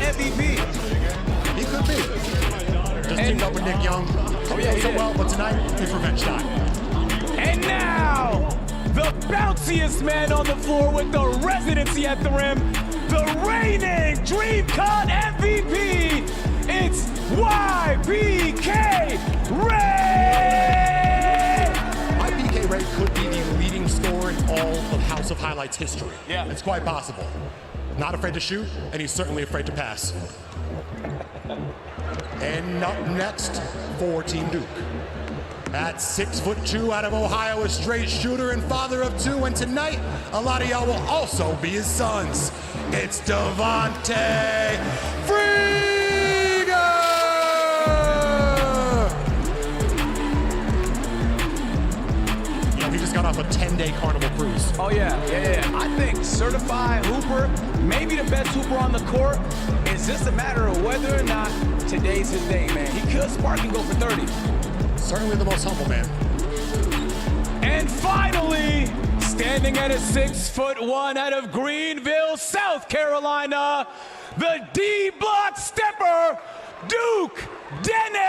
MVP. He could be. Just teamed up with Nick Young. Oh yeah, he did well, but tonight, it's revenge time. And now, the bounciest man on the floor with the residency at the rim, the reigning Dreamcon MVP, it's YBK Ray! YBK Ray could be the leading scorer in all of House of Highlights history. Yeah. It's quite possible. Not afraid to shoot, and he's certainly afraid to pass. And up next for Team Duke. At 6'2" out of Ohio, a straight shooter and father of two. And tonight, a lot of y'all will also be his sons. It's Devontae Frieda! You know, he just got off a 10-day carnival cruise. Oh yeah. I think certified hooper, maybe the best hooper on the court. It's just a matter of whether or not today's his day, man. He could spark and go for 30. Certainly the most humble man. And finally, standing at a 6'1" out of Greenville, South Carolina, the D-block stepper, Duke Dennis!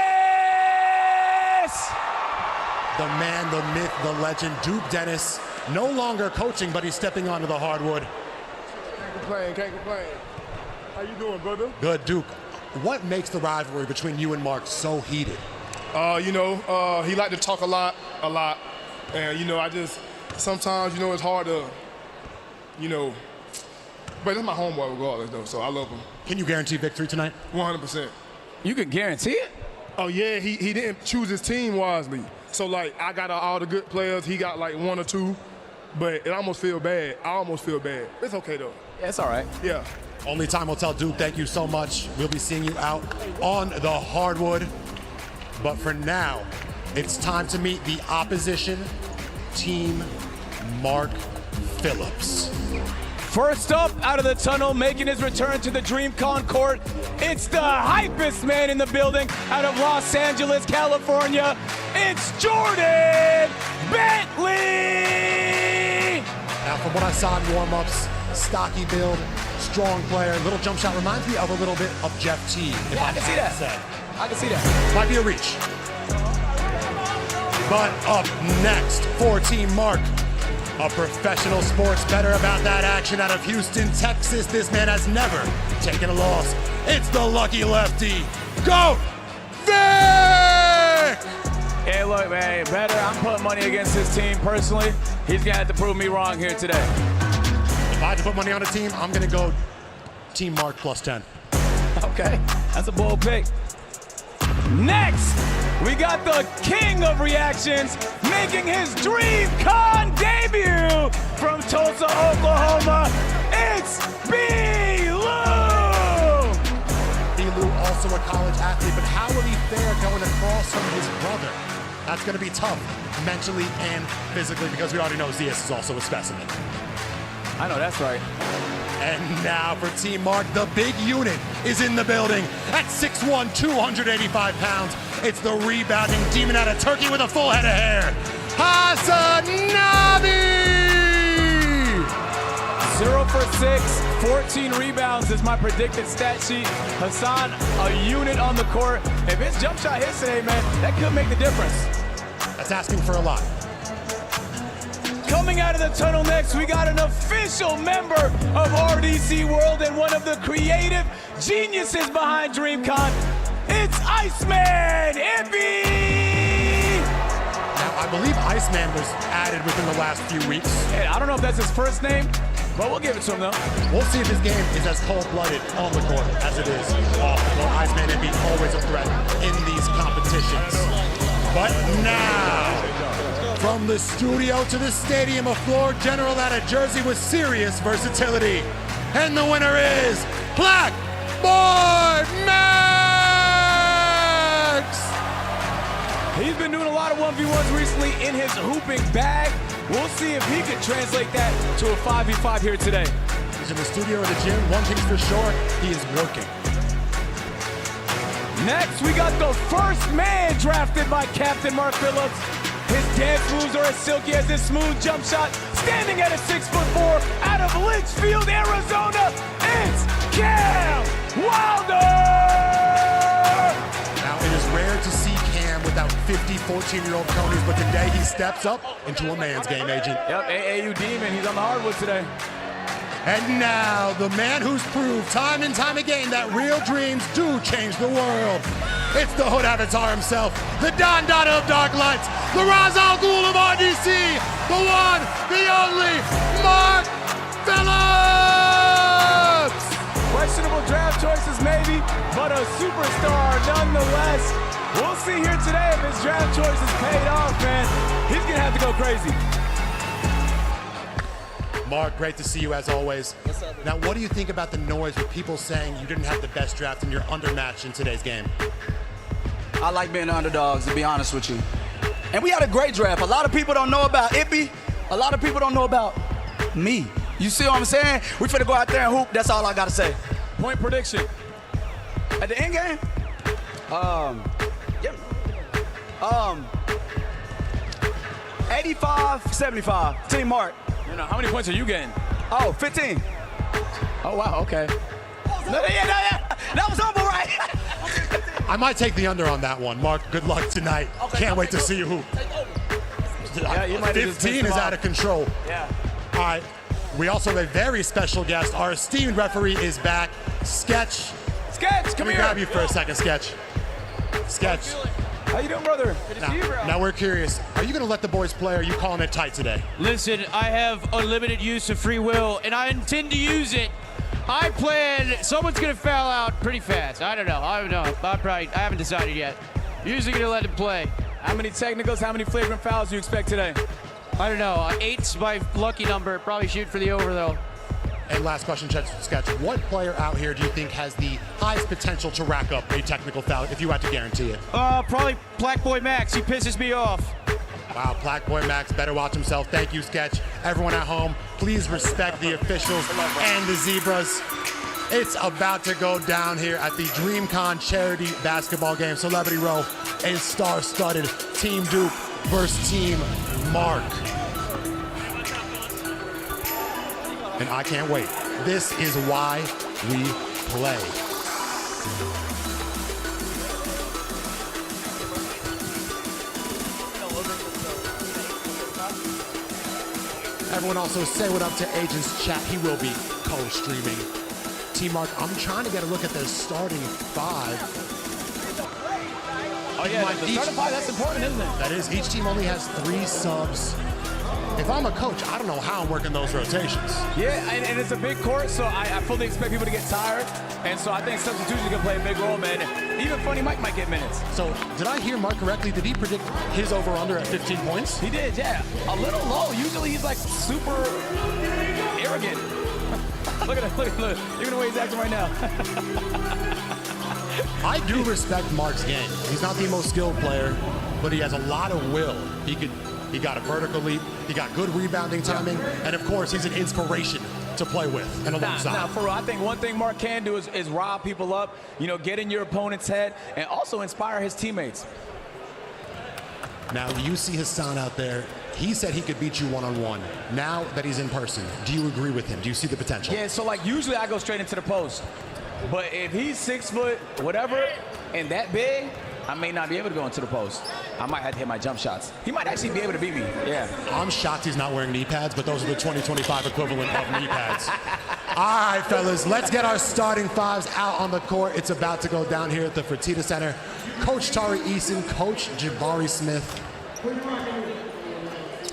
The man, the myth, the legend, Duke Dennis, no longer coaching, but he's stepping onto the hardwood. Can't complain. How you doing, brother? Good, Duke. What makes the rivalry between you and Mark so heated? He liked to talk a lot. And, sometimes, it's hard to, but it's my homeboy regardless, though, so I love him. Can you guarantee victory tonight? 100%. You can guarantee it? Oh, yeah, he didn't choose his team wisely. So, I got all the good players. He got, one or two. But it almost feel bad. I almost feel bad. It's okay, though. Yeah, it's all right. Yeah. Only time will tell, Duke. Thank you so much. We'll be seeing you out on the hardwood. But for now, it's time to meet the opposition, Team Mark Phillips. First up out of the tunnel, making his return to the Dreamcon court, it's the hypest man in the building out of Los Angeles, California. It's Jordan Bentley! Now, from what I saw in warm-ups, stocky build, strong player, little jump shot, reminds me of a little bit of Jeff Teague. Yeah, I can see that. I can see that. Might be a reach. But up next for Team Mark, a professional sports bettor about that action out of Houston, Texas. This man has never taken a loss. It's the lucky lefty. Go, Vic! Hey, look, man, better. I'm putting money against his team personally. He's gonna have to prove me wrong here today. If I had to put money on a team, I'm gonna go Team Mark plus 10. Okay, that's a bold pick. Next, we got the king of reactions making his Dreamcon debut from Tulsa, Oklahoma. It's B-Lou! B-Lou, also a college athlete, but how will he fare going across from his brother? That's going to be tough, mentally and physically, because we already know Zias is also a specimen. I know, that's right. And now for Team Mark, the big unit is in the building at 6'1", 285 pounds. It's the rebounding demon out of Turkey with a full head of hair, Hasanabi! 0 for 6, 14 rebounds is my predicted stat sheet. Hassan, a unit on the court. If his jump shot hits today, man, that could make the difference. That's asking for a lot. Coming out of the tunnel next, we got an official member of RDC World and one of the creative geniuses behind Dreamcon. It's Iceman Ippy! Now, I believe Iceman was added within the last few weeks. Yeah, I don't know if that's his first name, but we'll give it to him, though. We'll see if his game is as cold-blooded on the court as it is off the court. Iceman Ippy always a threat in these competitions. But now, from the studio to the stadium, a floor general out of Jersey with serious versatility. And the winner is Black Boy Max! He's been doing a lot of 1v1s recently in his hooping bag. We'll see if he can translate that to a 5v5 here today. He's in the studio or the gym. One thing's for sure, he is working. Next, we got the first man drafted by Captain Mark Phillips. His dance moves are as silky as his smooth jump shot. Standing at a 6'4" out of Litchfield, Arizona, it's Cam Wow! 50, 14-year-old conies, but today he steps up into a man's game, Agent. Yep, AAU Demon, he's on the hardwood today. And now, the man who's proved time and time again that real dreams do change the world. It's the Hood Avatar himself, the Don Dada of Dark Lights, the Ra's al Ghul of RDC, the one, the only, Mark Phillips! Questionable draft choices maybe, but a superstar nonetheless. We'll see here today if his draft choices paid off, man. He's gonna have to go crazy. Mark, great to see you as always. What's up, now, what do you think about the noise with people saying you didn't have the best draft and you're undermatched in today's game? I like being the underdogs, to be honest with you. And we had a great draft. A lot of people don't know about Ippy. A lot of people don't know about me. You see what I'm saying? We finna go out there and hoop. That's all I gotta say. Point prediction. At the end game? 85-75. Team Mark. You know, how many points are you getting? Oh, 15. Oh, wow, okay. That was humble, right? I might take the under on that one. Mark, good luck tonight. Can't wait to see you hoop. Yeah, you might have just 15 is out of control. Yeah. All right. We also have a very special guest. Our esteemed referee is back. Sketch. Sketch, come Let me here. grab you for a second, Sketch. Sketch. How you doing, brother? Good to see you, bro. Now we're curious. Are you going to let the boys play, or are you calling it tight today? Listen, I have unlimited use of free will, and I intend to use it. I plan, someone's gonna foul out pretty fast. I don't know. I haven't decided yet. Usually gonna let him play. How many technicals, how many flagrant fouls do you expect today? I don't know. 8's my lucky number. Probably shoot for the over though. And last question, Sketch. What player out here do you think has the highest potential to rack up a technical foul, if you had to guarantee it? Probably Black Boy Max. He pisses me off. Wow, Black Boy Max better watch himself. Thank you, Sketch. Everyone at home, please respect the officials and the Zebras. It's about to go down here at the Dreamcon charity basketball game. Celebrity Row, a star-studded Team Duke versus Team Mark. And I can't wait. This is why we play. Everyone also say what up to Agent's chat. He will be co-streaming. Team Mark, I'm trying to get a look at their starting five. Oh, yeah, the starting five, that's important, isn't it? That is, each team only has 3 subs. If I'm a coach, I don't know how I'm working those rotations. Yeah, and it's a big court, so I fully expect people to get tired. And so I think substitutions are going to play a big role, man. Even Funny Mike might get minutes. So, did I hear Mark correctly? Did he predict his over-under at 15 points? He did, yeah. A little low. Usually he's like super arrogant. Look at him, look. Even the way he's acting right now. I do respect Mark's game. He's not the most skilled player, but he has a lot of will. He got a vertical leap, he got good rebounding timing, and of course, he's an inspiration to play with and alongside. Nah, for real, I think one thing Mark can do is rile people up, you know, get in your opponent's head, and also inspire his teammates. Now, you see Hassan out there. He said he could beat you one-on-one. Now that he's in person, do you agree with him? Do you see the potential? Yeah, so like usually I go straight into the post. But if he's 6 foot, whatever, and that big, I may not be able to go into the post. I might have to hit my jump shots. He might actually be able to beat me. Yeah. I'm shocked he's not wearing knee pads, but those are the 2025 equivalent of knee pads. All right, fellas, let's get our starting fives out on the court. It's about to go down here at the Fertitta Center. Coach Tari Eason, Coach Jabari Smith.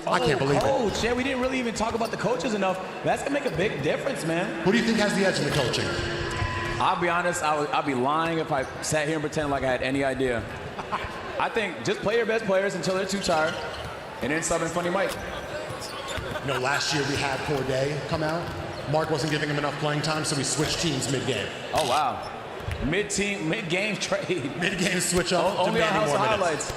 I can't believe it. Coach, yeah, we didn't really even talk about the coaches enough. That's gonna make a big difference, man. Who do you think has the edge in the coaching? I'll be honest, I'll be lying if I sat here and pretend like I had any idea. I think just play your best players until they're too tired, and then sub in Funny Mike. You know, last year we had Corday come out. Mark wasn't giving him enough playing time, so we switched teams mid-game. Oh, wow. Mid-game trade. Mid-game switch up. Only on House of Highlights.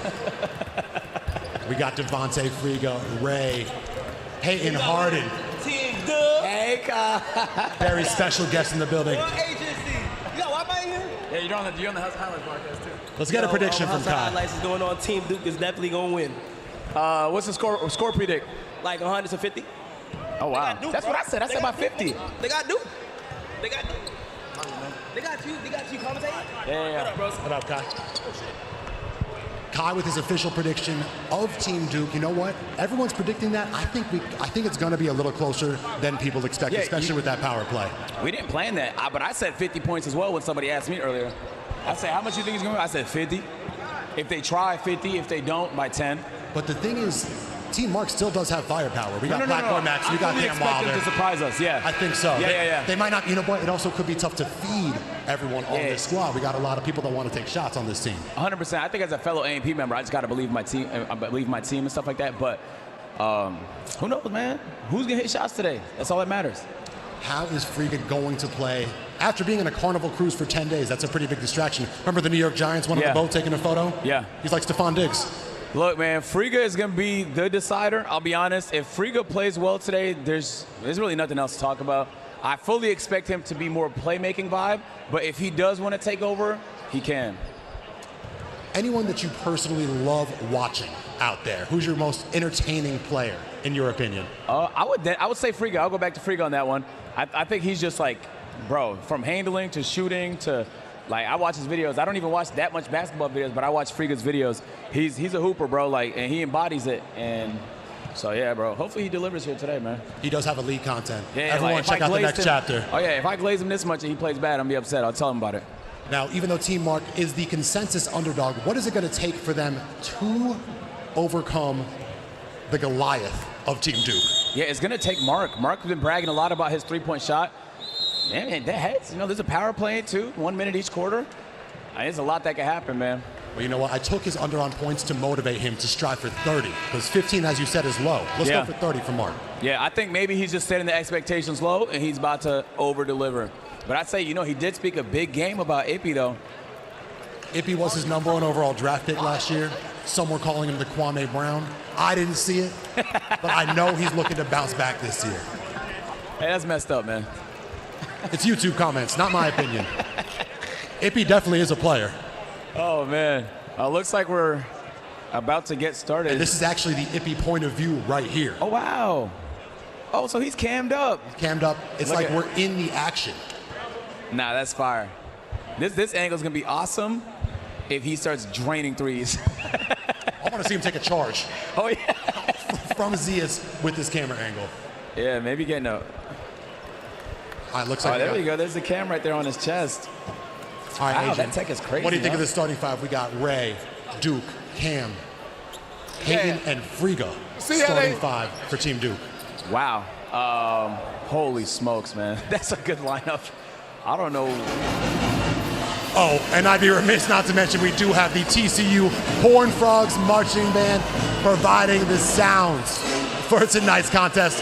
We got Devontae Friga, Ray, Peyton Harden. Team Dub. Hey, Very special guest in the building. Agency. You got Wi-Fi in here? Yeah, you're on the House of Highlights podcast, too. Let's get a prediction from House of Kai. Highlights is going on. Team Duke is definitely going to win. What's the score predict? Like 150. Oh, wow. Duke, That's bro. what I said. I said about 50. They got Duke. They got Duke. They got you commentating? Yeah. What up, bros? What up, Kai? Kai with his official prediction of Team Duke. You know what? Everyone's predicting that. I think it's going to be a little closer than people expect, especially with that power play. We didn't plan that, but I said 50 points as well when somebody asked me earlier. I said, how much do you think he's going to be? I said 50. If they try, 50. If they don't, by 10. But the thing is, Team Mark still does have firepower. We got Black Boy Max, we got Cam Wilder. Them to surprise us, yeah. I think so. Yeah. They might not, you know what, it also could be tough to feed everyone on this squad. We got a lot of people that want to take shots on this team. 100%. I think as a fellow A&P member, I just got to believe my team. I believe my team and stuff like that. But who knows, man? Who's going to hit shots today? That's all that matters. How is Friga going to play? After being in a Carnival cruise for 10 days, that's a pretty big distraction. Remember the New York Giants, one on the boat taking a photo? Yeah. He's like Stephon Diggs. Look, man, Friga is going to be the decider. I'll be honest. If Friga plays well today, there's really nothing else to talk about. I fully expect him to be more playmaking vibe, but if he does want to take over, he can. Anyone that you personally love watching out there, who's your most entertaining player, in your opinion? I would say Friga. I'll go back to Friga on that one. I think he's just like, bro, from handling to shooting to, like, I watch his videos. I don't even watch that much basketball videos, but I watch Friga's videos. He's a hooper, bro, like, and he embodies it. And so, yeah, bro, hopefully he delivers here today, man. He does have elite content. Yeah, everyone like, check out the next chapter. Oh, yeah, if I glaze him this much and he plays bad, I'm going to be upset. I'll tell him about it. Now, even though Team Mark is the consensus underdog, what is it going to take for them to overcome the Goliath of Team Duke? Yeah, it's going to take Mark. Mark's been bragging a lot about his three-point shot. Man, that heads, there's a power play, too. 1 minute each quarter. There's a lot that can happen, man. Well, you know what? I took his under on points to motivate him to strive for 30. Because 15, as you said, is low. Let's go for 30 for Mark. Yeah, I think maybe he's just setting the expectations low, and he's about to over-deliver. But I'd say, he did speak a big game about Ippy, though. Ippy was his #1 overall draft pick last year. Some were calling him the Kwame Brown. I didn't see it, but I know he's looking to bounce back this year. Hey, that's messed up, man. It's YouTube comments, not my opinion. Ippy definitely is a player. Oh, man. Looks like we're about to get started. And this is actually the Ippy point of view right here. Oh, wow. Oh, so he's cammed up. Cammed up. It's like we're in the action. Nah, that's fire. This angle's going to be awesome if he starts draining threes. I want to see him take a charge. Oh, yeah. From Zias with this camera angle. Yeah, maybe getting a... All right, looks like there we go. There's the cam right there on his chest. All right, wow, Adrian, that tech is crazy. What do you think of the starting five? We got Ray, Duke, Cam, Peyton, and Friga. Starting five for Team Duke. Wow. Holy smokes, man. That's a good lineup. I don't know. Oh, and I'd be remiss not to mention we do have the TCU Horned Frogs Marching Band providing the sounds for tonight's contest.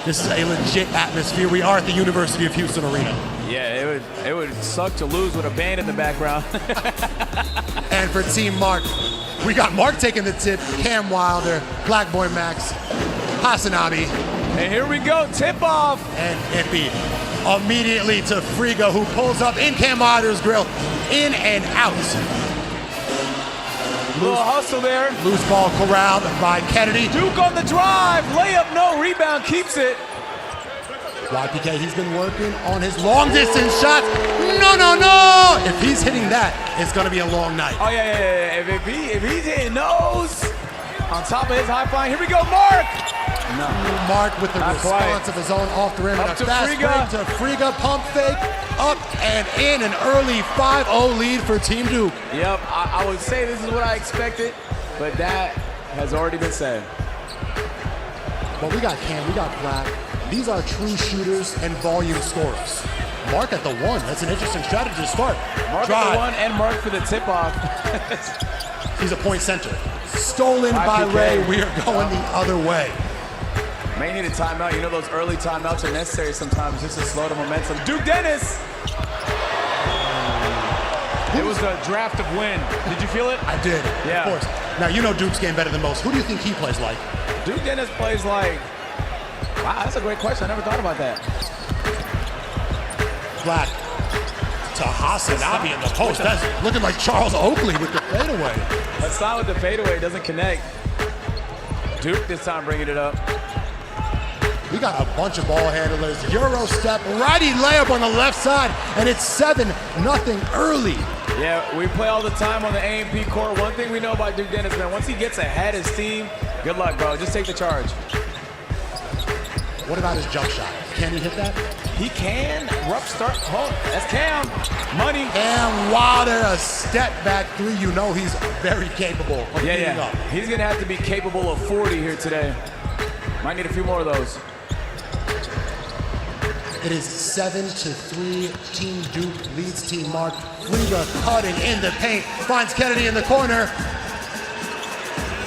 This is a legit atmosphere. We are at the University of Houston Arena. Yeah, it would suck to lose with a band in the background. And for Team Mark, we got Mark taking the tip, Cam Wilder, Black Boy Max, Hasanabi. And here we go, tip off. And Ippy immediately to Friga, who pulls up in Cam Wilder's grill, in and out. Little hustle there. Loose ball corralled by Kennedy. Duke on the drive, layup, no, rebound, keeps it. YPK, he's been working on his long distance shots. No. If he's hitting that, it's going to be a long night. Oh, yeah. If he's hitting those on top of his high flying, here we go, Mark. No. Mark with the response of his own off the rim. Up and a to fast Friga. break to Friga, pump fake, up and in, an early 5-0 lead for Team Duke. Yep, I would say this is what I expected, but that has already been said. But we got Cam, we got Black. These are true shooters and volume scorers. Mark at the one. That's an interesting strategy to start. Mark at the one and Mark for the tip-off. He's a point center. Stolen by Ray. We are going the other way. May need a timeout. You know those early timeouts are necessary sometimes just to slow the momentum. Duke Dennis! It was a draft of wind. Did you feel it? I did, yeah. Of course. Now, you know Duke's game better than most. Who do you think he plays like? Duke Dennis plays like... Wow, that's a great question. I never thought about that. Black to Hasanabi in the post. That's looking like Charles Oakley with the fadeaway. That's not with the fadeaway. It doesn't connect. Duke this time bringing it up. We got a bunch of ball handlers. Euro step, righty layup on the left side, and it's 7-0 early Yeah, we play all the time on the A&P court. One thing we know about Duke Dennis, man, once he gets ahead of his team, good luck, bro. Just take the charge. What about his jump shot? Can he hit that? He can. Rough start. Oh, that's Cam. Money. And Wilder, a step back three. You know he's very capable of beating up. He's going to have to be capable of 40 here today. Might need a few more of those. It is 7-3. Team Duke leads Team Mark. Friga cutting in the paint. Finds Kennedy in the corner.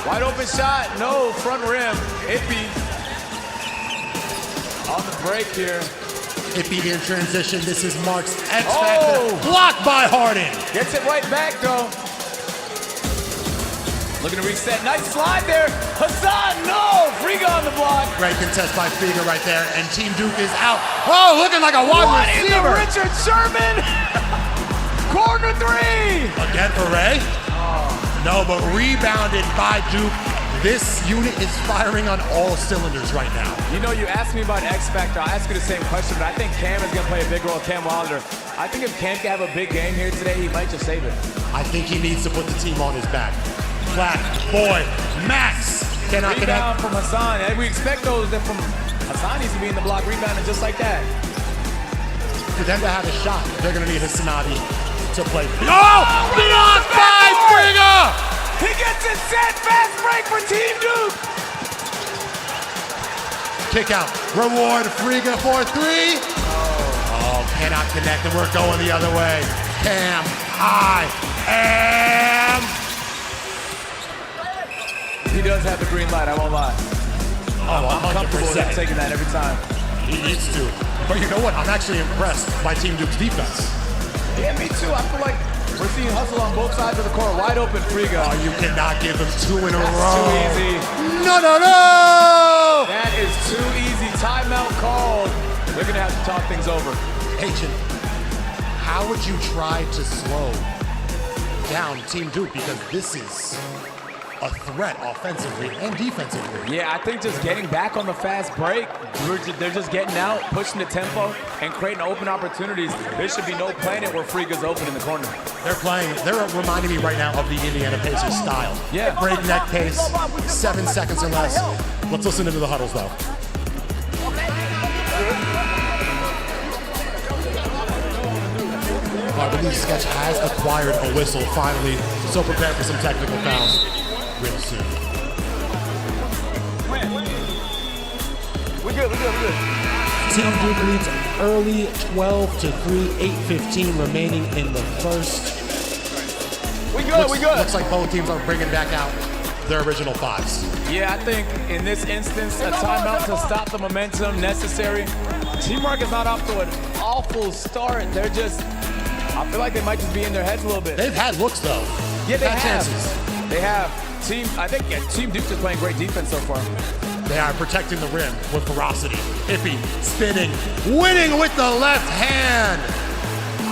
Wide open shot. No, front rim. Ippy on the break here. Ippy in transition. This is Mark's X Factor. Blocked by Harden. Gets it right back, though. Looking to reset. Nice slide there. Hassan, no! Friga on the block. Great contest by Friga right there. And Team Duke is out. Oh, looking like a wide receiver. What in the Richard Sherman? Corner three. Again for Ray. No, but rebounded by Duke. This unit is firing on all cylinders right now. You know, you asked me about X Factor. I'll ask you the same question, but I think Cam is going to play a big role, Cam Wilder. I think if Cam can have a big game here today, he might just save it. I think he needs to put the team on his back. Black boy, Max cannot Rebound connect. from Hassan. And we expect those that from Hassan needs to be in the block rebounding just like that. For them to have a shot, they're going to need Hasanabi to play. Oh! Blocked by Friga! He gets it set. Fast break for Team Duke. Kick out. Reward Friga for three. Oh, cannot connect, and we're going the other way. Cam, I am. He does have the green light, I won't lie. Oh, I'm comfortable with him taking that every time. He needs to. But you know what? I'm actually impressed by Team Duke's defense. Yeah, me too. I feel like we're seeing hustle on both sides of the court. Wide open, Friga. Oh, you cannot give him two in a That's row. too easy. No, no, no! That is too easy. Timeout called. They're going to have to talk things over. Agent, how would you try to slow down Team Duke? Because this is a threat offensively and defensively. Yeah, I think just getting back on the fast break, they're just getting out, pushing the tempo, and creating open opportunities. There should be no planet where Friga's open in the corner. They're reminding me right now of the Indiana Pacers style. Yeah. Breakneck pace, 7 seconds or less. Let's listen into the huddles though. I believe Sketch has acquired a whistle finally, so prepare for some technical fouls real soon. We good. Team Duke leads early 12-3, 8:15 remaining in the first. We good. Looks like both teams are bringing back out their original fives. Yeah, I think in this instance, a timeout to stop the momentum necessary. Team Mark is not off to an awful start. They're just, I feel like they might just be in their heads a little bit. They've had looks though. Yeah, they had have. chances. They have. Team Duke is playing great defense so far. They are protecting the rim with ferocity. Ippy spinning, winning with the left hand.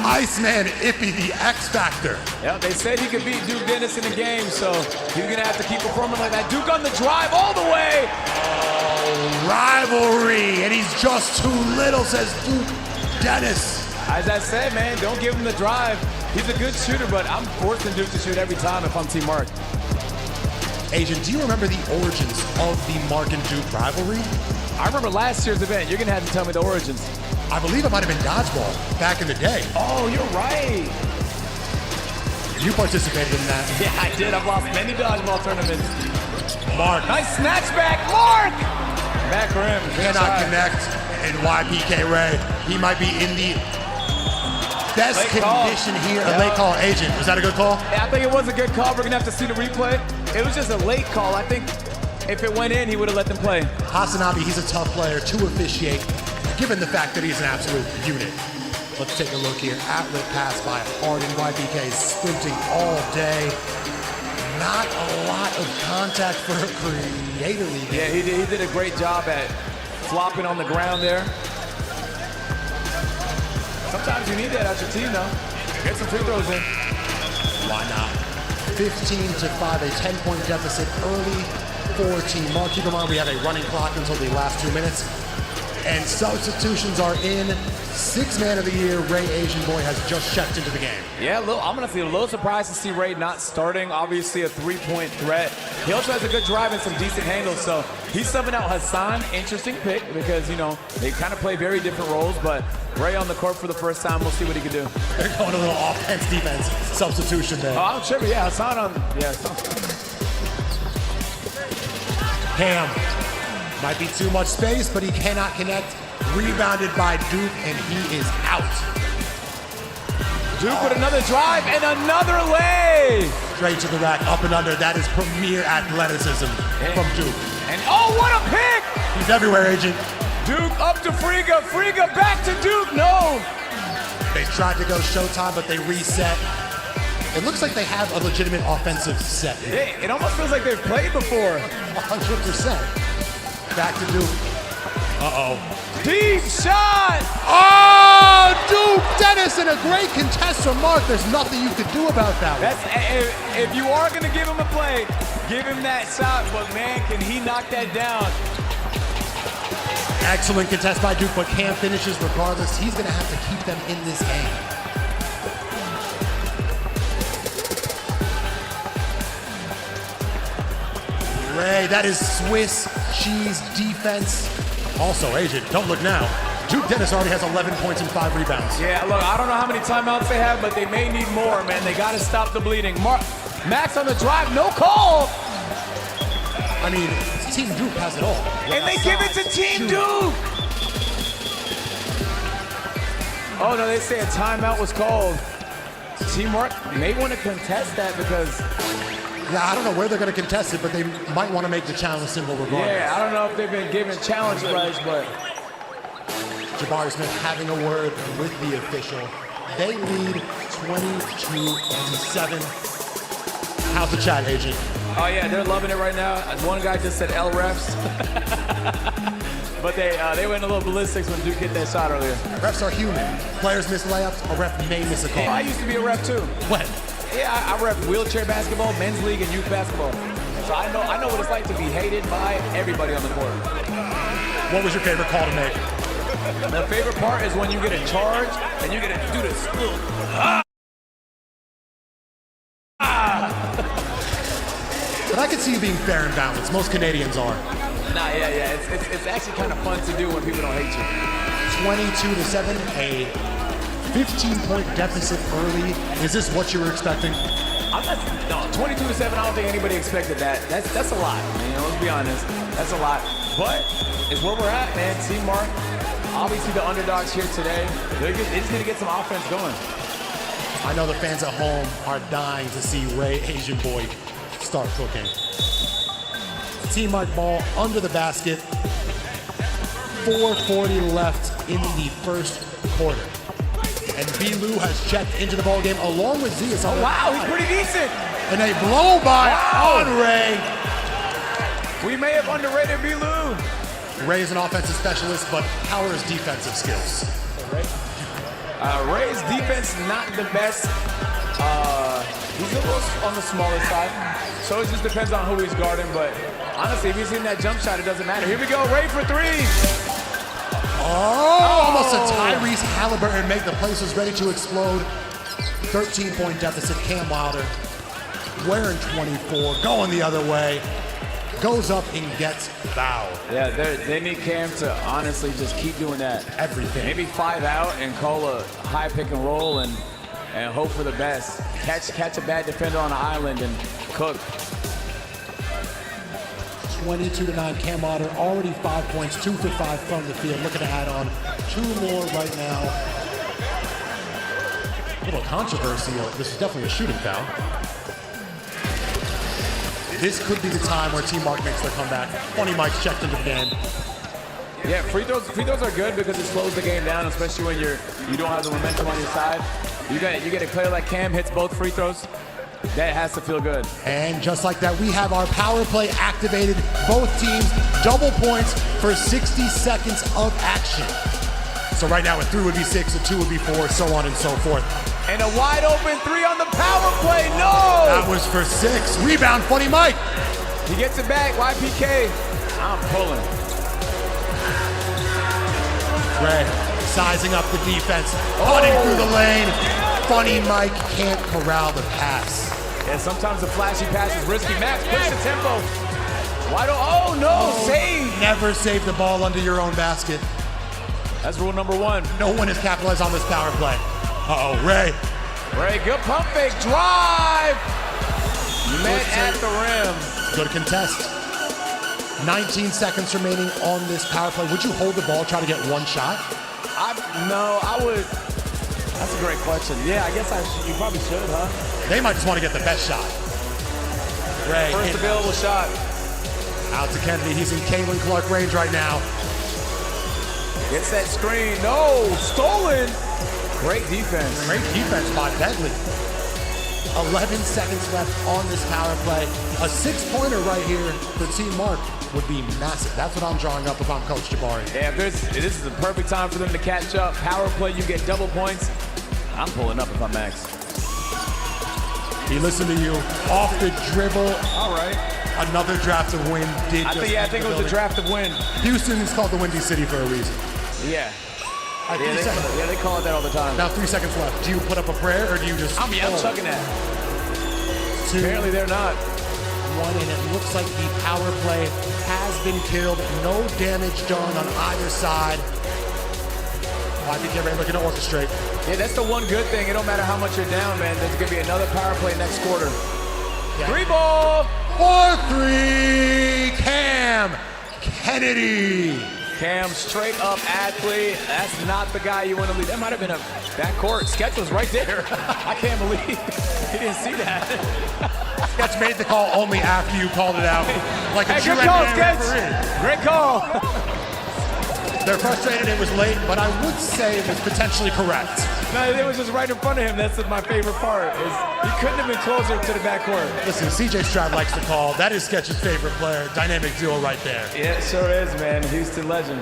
Iceman Ippy, the X Factor. Yeah, they said he could beat Duke Dennis in the game, so he's gonna have to keep performing like that. Duke on the drive all the way. Oh, rivalry, and he's just too little, says Duke Dennis. As I said, man, don't give him the drive. He's a good shooter, but I'm forcing Duke to shoot every time if I'm Team Mark. Agent, do you remember the origins of the Mark and Duke rivalry? I remember last year's event. You're gonna have to tell me the origins. I believe it might have been dodgeball back in the day. Oh, you're right. You participated in that. Yeah, I did. I've lost many dodgeball tournaments. Mark Nice snatch back, Mark! Back rim. cannot connect, and YPK Ray, he might be in the best Late call. condition here. Yeah. A late call, Agent. Was that a good call? Yeah, I think it was a good call. We're gonna have to see the replay. It was just a late call. I think if it went in, he would have let them play. Hasanabi, he's a tough player to officiate, given the fact that he's an absolute unit. Let's take a look here. Outlet pass by Harden. YPK sprinting all day. Not a lot of contact for a creator league. Yeah, he did a great job at flopping on the ground there. Sometimes you need that out your team, though. Get some free throws in. Why not? 15-5, a 10-point deficit early for Team Mark. Keep in mind we have a running clock until the last 2 minutes. And substitutions are in. Sixth Man of the Year, Ray Asian Boy, has just checked into the game. Yeah, I'm going to feel a little surprised to see Ray not starting. Obviously a three-point threat. He also has a good drive and some decent handles, so he's subbing out Hassan. Interesting pick because, you know, they kind of play very different roles, but Ray on the court for the first time. We'll see what he can do. They're going a little offense-defense substitution there. Oh, I'm sure, but yeah, Hassan on, yeah. Cam. Might be too much space, but he cannot connect. Rebounded by Duke, and he is out. Duke with another drive and another lay. Straight to the rack, up and under. That is premier athleticism from Duke. And oh, what a pick! He's everywhere, Agent. Duke up to Friga. Friga back to Duke. No. They tried to go Showtime, but they reset. It looks like they have a legitimate offensive set. It almost feels like they've played before. 100%. Back to Duke. Uh-oh. Deep shot! Oh, Duke Dennis and a great contest from Mark. There's nothing you could do about that one. If you are going to give him a play, give him that shot. But, man, can he knock that down? Excellent contest by Duke, but Cam finishes regardless. He's going to have to keep them in this game. Ray, that is Swiss cheese defense. Also, Agent, don't look now. Duke Dennis already has 11 points and 5 rebounds. Yeah, look, I don't know how many timeouts they have, but they may need more, man. They got to stop the bleeding. Max on the drive, no call. I mean, Team Duke has it all. And they give it to Team Duke. Oh, no, they say a timeout was called. Team Mark may want to contest that because... Yeah, I don't know where they're going to contest it, but they might want to make the challenge symbol regardless. Yeah, I don't know if they've been given challenge rights, but... Jabari Smith having a word with the official. They lead 22-7. How's the chat, Agent? Oh, yeah, they're loving it right now. One guy just said L refs. But they went a little ballistics when Duke hit that shot earlier. Refs are human. Players miss layups, a ref may miss a call. Yeah, I used to be a ref, too. When? Yeah, I ref wheelchair basketball, men's league, and youth basketball. So I know what it's like to be hated by everybody on the court. What was your favorite call to make? My favorite part is when you get a charge and you get to do this. But I can see you being fair and balanced. Most Canadians are. Nah, yeah. It's actually kind of fun to do when people don't hate you. 22-7, a 15-point deficit early. Is this what you were expecting? 22-7, I don't think anybody expected that. That's a lot, man. You know, let's be honest. That's a lot. But it's where we're at, man. Team Mark, obviously the underdogs here today. They're just going to get some offense going. I know the fans at home are dying to see Ray Asian Boy start cooking. Team Mark ball under the basket. 4:40 left in the first quarter. And B-Lou has checked into the ball game along with Zias. Oh, wow, he's pretty decent. And a blow by on Ray. We may have underrated B-Lou. Ray is an offensive specialist, but how are his defensive skills? Ray's defense not the best. He's a little on the smaller side. So it just depends on who he's guarding. But honestly, if he's hitting that jump shot, it doesn't matter. Here we go, Ray for three. Oh, almost a Tyrese Halliburton make the places ready to explode. 13-point deficit, Cam Wilder wearing 24, going the other way. Goes up and gets fouled. Yeah, they need Cam to honestly just keep doing that. Everything. Maybe 5 out and call a high pick and roll and hope for the best. Catch a bad defender on the island and cook. 22-9, Cam Wilder already 5 points, 2 for 5 from the field. Looking to add on 2 more right now. A little controversial. This is definitely a shooting foul. This could be the time where Team Mark makes their comeback. 20 mics checked into the game. Yeah, free throws are good because it slows the game down, especially when you don't have the momentum on your side. You get a player like Cam hits both free throws. That has to feel good. And just like that, we have our power play activated. Both teams double points for 60 seconds of action. So right now, a 3 would be 6, a 2 would be 4, so on and so forth. And a wide open 3 on the power play. No! That was for 6. Rebound, Funny Mike. He gets it back. YPK. I'm pulling. Ray, sizing up the defense, cutting through the lane. Funny Mike can't corral the pass. And sometimes the flashy pass is risky. Max, push the tempo. Why don't, oh no, save. Never save the ball under your own basket. That's rule number one. No one has capitalized on this power play. Uh-oh, Ray. Ray, good pump fake, drive. Met at the rim. Good contest. 19 seconds remaining on this power play. Would you hold the ball, try to get one shot? No, I would. That's a great question. Yeah, I guess you probably should, huh? They might just want to get the best shot. Ray. First available shot. Out to Kennedy. He's in Caitlin Clark range right now. Gets that screen. No, stolen. Great defense. Great defense by Bentley. 11 seconds left on this power play. A 6-pointer right here for Team Mark would be massive. That's what I'm drawing up if I'm Coach Jabari. Yeah, this is the perfect time for them to catch up. Power play, you get double points. I'm pulling up if I'm Max. He listened to you. Off the dribble. All right. Another draft of win. I think it was the draft of win. Houston is called the Windy City for a reason. Yeah. Yeah, they call it that all the time. Now 3 seconds left. Do you put up a prayer or do you just? I'm chugging that. 2, Apparently they're not. 1, and it looks like the power play has been killed. No damage done on either side. I think they're looking to orchestrate. Yeah, that's the one good thing. It don't matter how much you're down, man. There's gonna be another power play next quarter. Yeah. 3 ball. 4-3. Cam Kennedy. Cam, straight up athlete. That's not the guy you want to lead. That might have been a backcourt. Sketch was right there. I can't believe he didn't see that. Sketch made the call only after you called it out. Like a good call, Sketch. Great call. They're frustrated it was late, but I would say it was potentially correct. No, it was just right in front of him. That's my favorite part. He couldn't have been closer to the backcourt. Listen, CJ Stroud likes the call. That is Sketch's favorite player. Dynamic duo right there. Yeah, it sure is, man. Houston legend.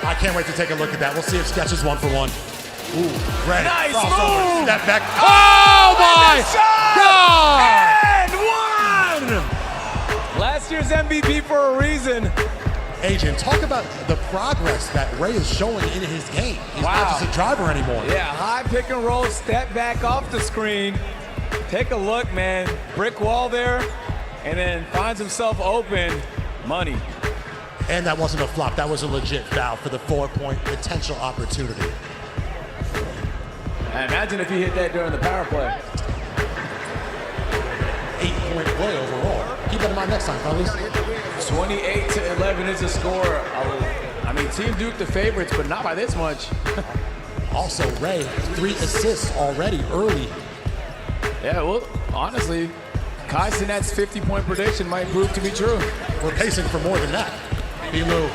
I can't wait to take a look at that. We'll see if Sketch is 1 for 1. Ooh, ready. Nice Crossover. move. Step back. Oh my God! And 1! Last year's MVP for a reason. Agent, talk about the progress that Ray is showing in his game. He's not just a driver anymore. Yeah, high pick and roll, step back off the screen. Take a look, man. Brick wall there, and then finds himself open. Money. And that wasn't a flop. That was a legit foul for the 4-point potential opportunity. And imagine if he hit that during the power play. 8-point play overall. Keep that in mind next time, fellas. 28-11 is the score. I mean, Team Duke the favorites, but not by this much. Also, Ray, 3 assists already early. Yeah, well, honestly, Kai Sinet's 50-point prediction might prove to be true. We're pacing for more than that. Bilou,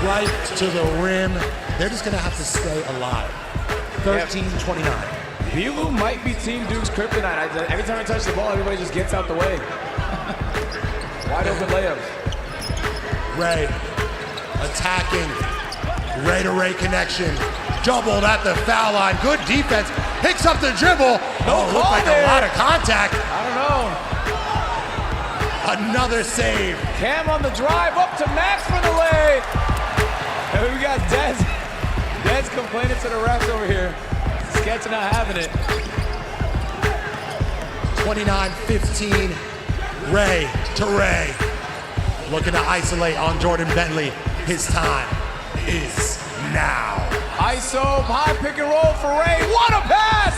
right to the rim. They're just going to have to stay alive. 13-29. Bilou might be Team Duke's kryptonite. Every time I touch the ball, everybody just gets out the way. Wide open layups. Ray attacking. Ray to Ray connection. Doubled at the foul line. Good defense. Picks up the dribble. No looked like there. a lot of contact. I don't know. Another save. Cam on the drive up to Max for the lay. And we got Dez. Dez complaining to the refs over here. Sketch not having it. 29-15. Ray to Ray. Looking to isolate on Jordan Bentley. His time is now. ISO, high pick and roll for Ray. What a pass!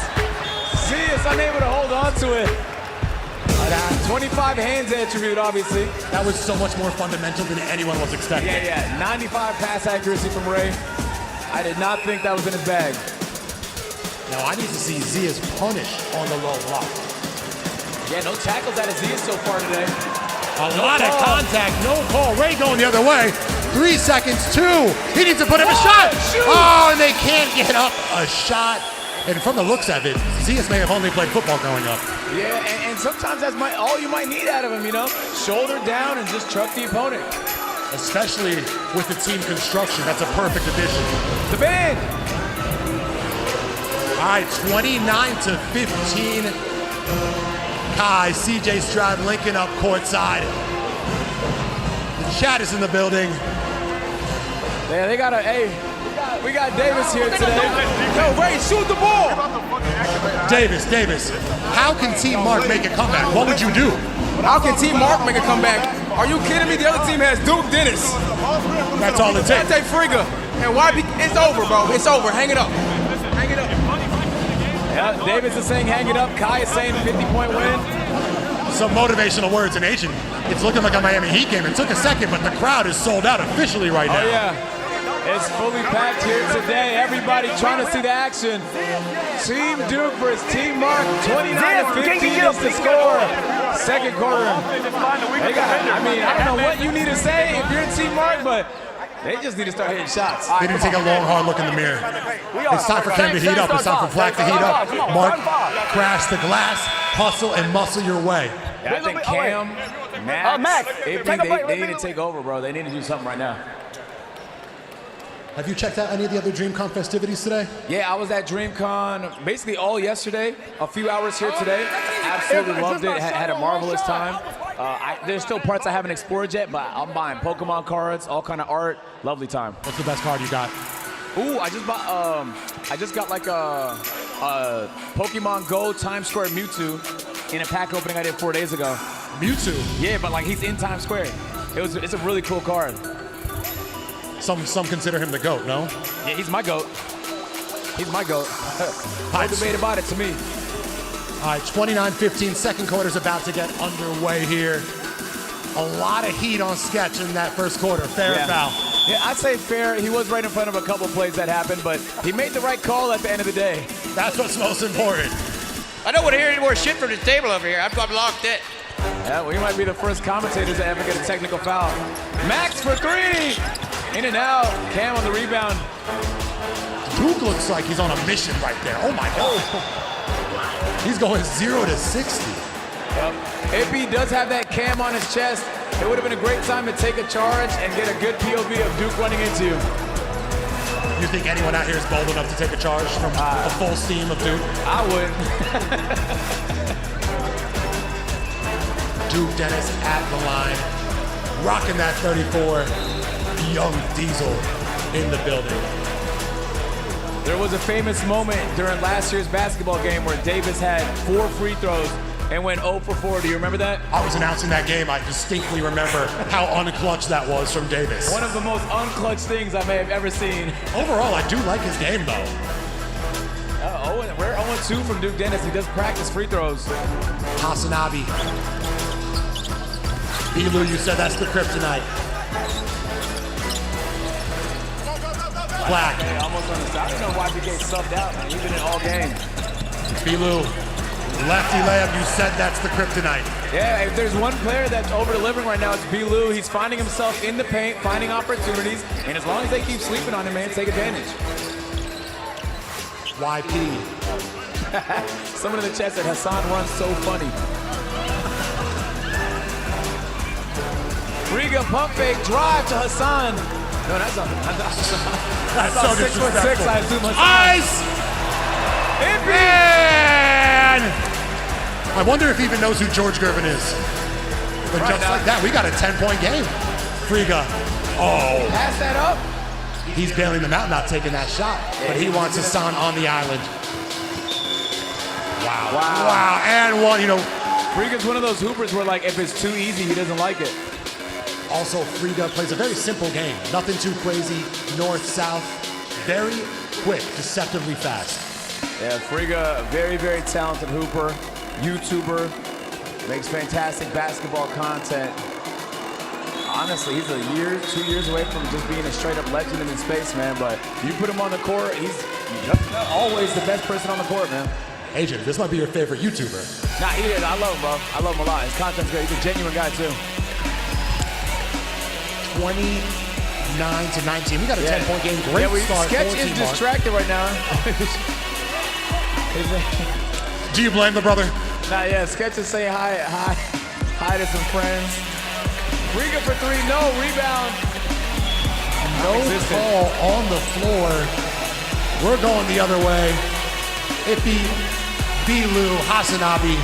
Z is unable to hold on to it. 25 hands attribute, obviously. That was so much more fundamental than anyone was expecting. Yeah. 95 pass accuracy from Ray. I did not think that was in his bag. Now I need to see Zia's punished on the low block. Yeah, no tackles out of Zia so far today. A lot of contact, no call. Ray going the other way. 3 seconds, 2. He needs to put up a shot. Shoot. Oh, and they can't get up a shot. And from the looks of it, Zias may have only played football growing up. Yeah, and sometimes that's all you might need out of him, you know? Shoulder down and just truck the opponent. Especially with the team construction, that's a perfect addition. The band. All right, 29-15. Kai, CJ Stroud linking up courtside. The chat is in the building. Yeah, they got We got Davis here today. Yo, Ray, shoot the ball. Davis, how can Team Mark make a comeback? What would you do? How can Team Mark make a comeback? Are you kidding me? The other team has Duke Dennis. That's all it takes. Dante Friga. And YB, it's over, bro. It's over. Hang it up. Hang it up. Yeah, Davis is saying hang it up. Kai is saying 50-point win. Some motivational words in Asian. It's looking like a Miami Heat game. It took a second, but the crowd is sold out officially right now. Oh, yeah. It's fully packed here today. Everybody trying to see the action. Team Duke versus Team Mark. 29-15 is the score. Second quarter. I don't know what you need to say if you're in Team Mark, but they just need to start hitting shots. They need to take a long, hard look in the mirror. It's time for Cam to heat up. It's time for Flack to heat up. Mark, crash the glass, hustle, and muscle your way. Yeah, I think Cam, Max, they need to take over, bro. They need to do something right now. Have you checked out any of the other Dreamcon festivities today? Yeah, I was at Dreamcon basically all yesterday, a few hours here today. Absolutely loved it, had a marvelous time. There's still parts I haven't explored yet, but I'm buying Pokemon cards, all kind of art, lovely time. What's the best card you got? Ooh, I just got like a Pokemon Go Times Square Mewtwo in a pack opening I did 4 days ago. Mewtwo? Yeah, but like he's in Times Square. It's a really cool card. Some consider him the GOAT, no? Yeah, he's my GOAT. He's my GOAT. No debate about it to me. All right, 29-15, second quarter's about to get underway here. A lot of heat on Sketch in that first quarter. Fair or foul? Yeah, I'd say fair. He was right in front of a couple plays that happened, but he made the right call at the end of the day. That's what's most important. I don't want to hear any more shit from this table over here. I'm locked in. Yeah, we might be the first commentators to ever get a technical foul. Max for three! In and out. Cam on the rebound. Duke looks like he's on a mission right there. Oh my God. He's going 0 to 60. If he does have that Cam on his chest, it would have been a great time to take a charge and get a good POV of Duke running into you. You think anyone out here is bold enough to take a charge from the full steam of Duke? I would. Duke Dennis at the line, rocking that 34. Young Diesel in the building. There was a famous moment during last year's basketball game where Davis had 4 free throws and went 0 for 4. Do you remember that? I was announcing that game. I distinctly remember how unclutch that was from Davis. One of the most unclutch things I may have ever seen. Overall, I do like his game, though. We're 0-2 from Duke Dennis. He does practice free throws. Hasanabi. Elu, you said that's the kryptonite. Black. Hey, almost on the side. I don't know why he gets subbed out, man. He's been in all game. Belu, lefty layup, you said that's the kryptonite. Yeah, if there's one player that's over-delivering right now, it's Belu. He's finding himself in the paint, finding opportunities, and as long as they keep sleeping on him, man, take advantage. YP. Someone in the chat said Hassan runs so funny. Riga pump fake drive to Hassan. No, that's so 6'6", I assume Hassan. Ice! Man! I wonder if he even knows who George Gervin is. But Right just now. like that, we got a 10-point game. Friga. Oh. Pass that up. He's bailing them out, not taking that shot. But he wants Hassan on the island. Wow. Wow. And one, you know. Friga's one of those hoopers where, like, if it's too easy, he doesn't like it. Also, Friga plays a very simple game. Nothing too crazy. North, south. Very quick, deceptively fast. Yeah, Friga, very, very talented hooper, YouTuber, makes fantastic basketball content. Honestly, he's a year, 2 years away from just being a straight-up legend in his space, man. But you put him on the court, he's always the best person on the court, man. Adrian, this might be your favorite YouTuber. Nah, he is. I love him, bro. I love him a lot. His content's great. He's a genuine guy, too. 29 to 19. We got a 10-point game. Great start. Sketch is distracted right now. Do you blame the brother? Nah, yeah, Sketch is saying hi to some friends. Riga for three, no rebound. No call on the floor. We're going the other way. Ippy, Belu, Hasanabi,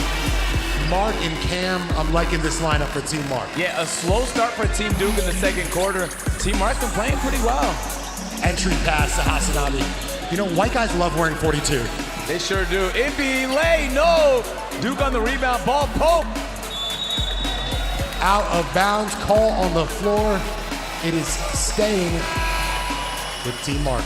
Mark, and Cam. I'm liking this lineup for Team Mark. Yeah, a slow start for Team Duke in the second quarter. Team Mark's been playing pretty well. entry pass to Hasanabe. You know, white guys love wearing 42. They sure do. Ippy, lay, no. Duke on the rebound, ball poke. Out of bounds, call on the floor. It is staying with Team Mark.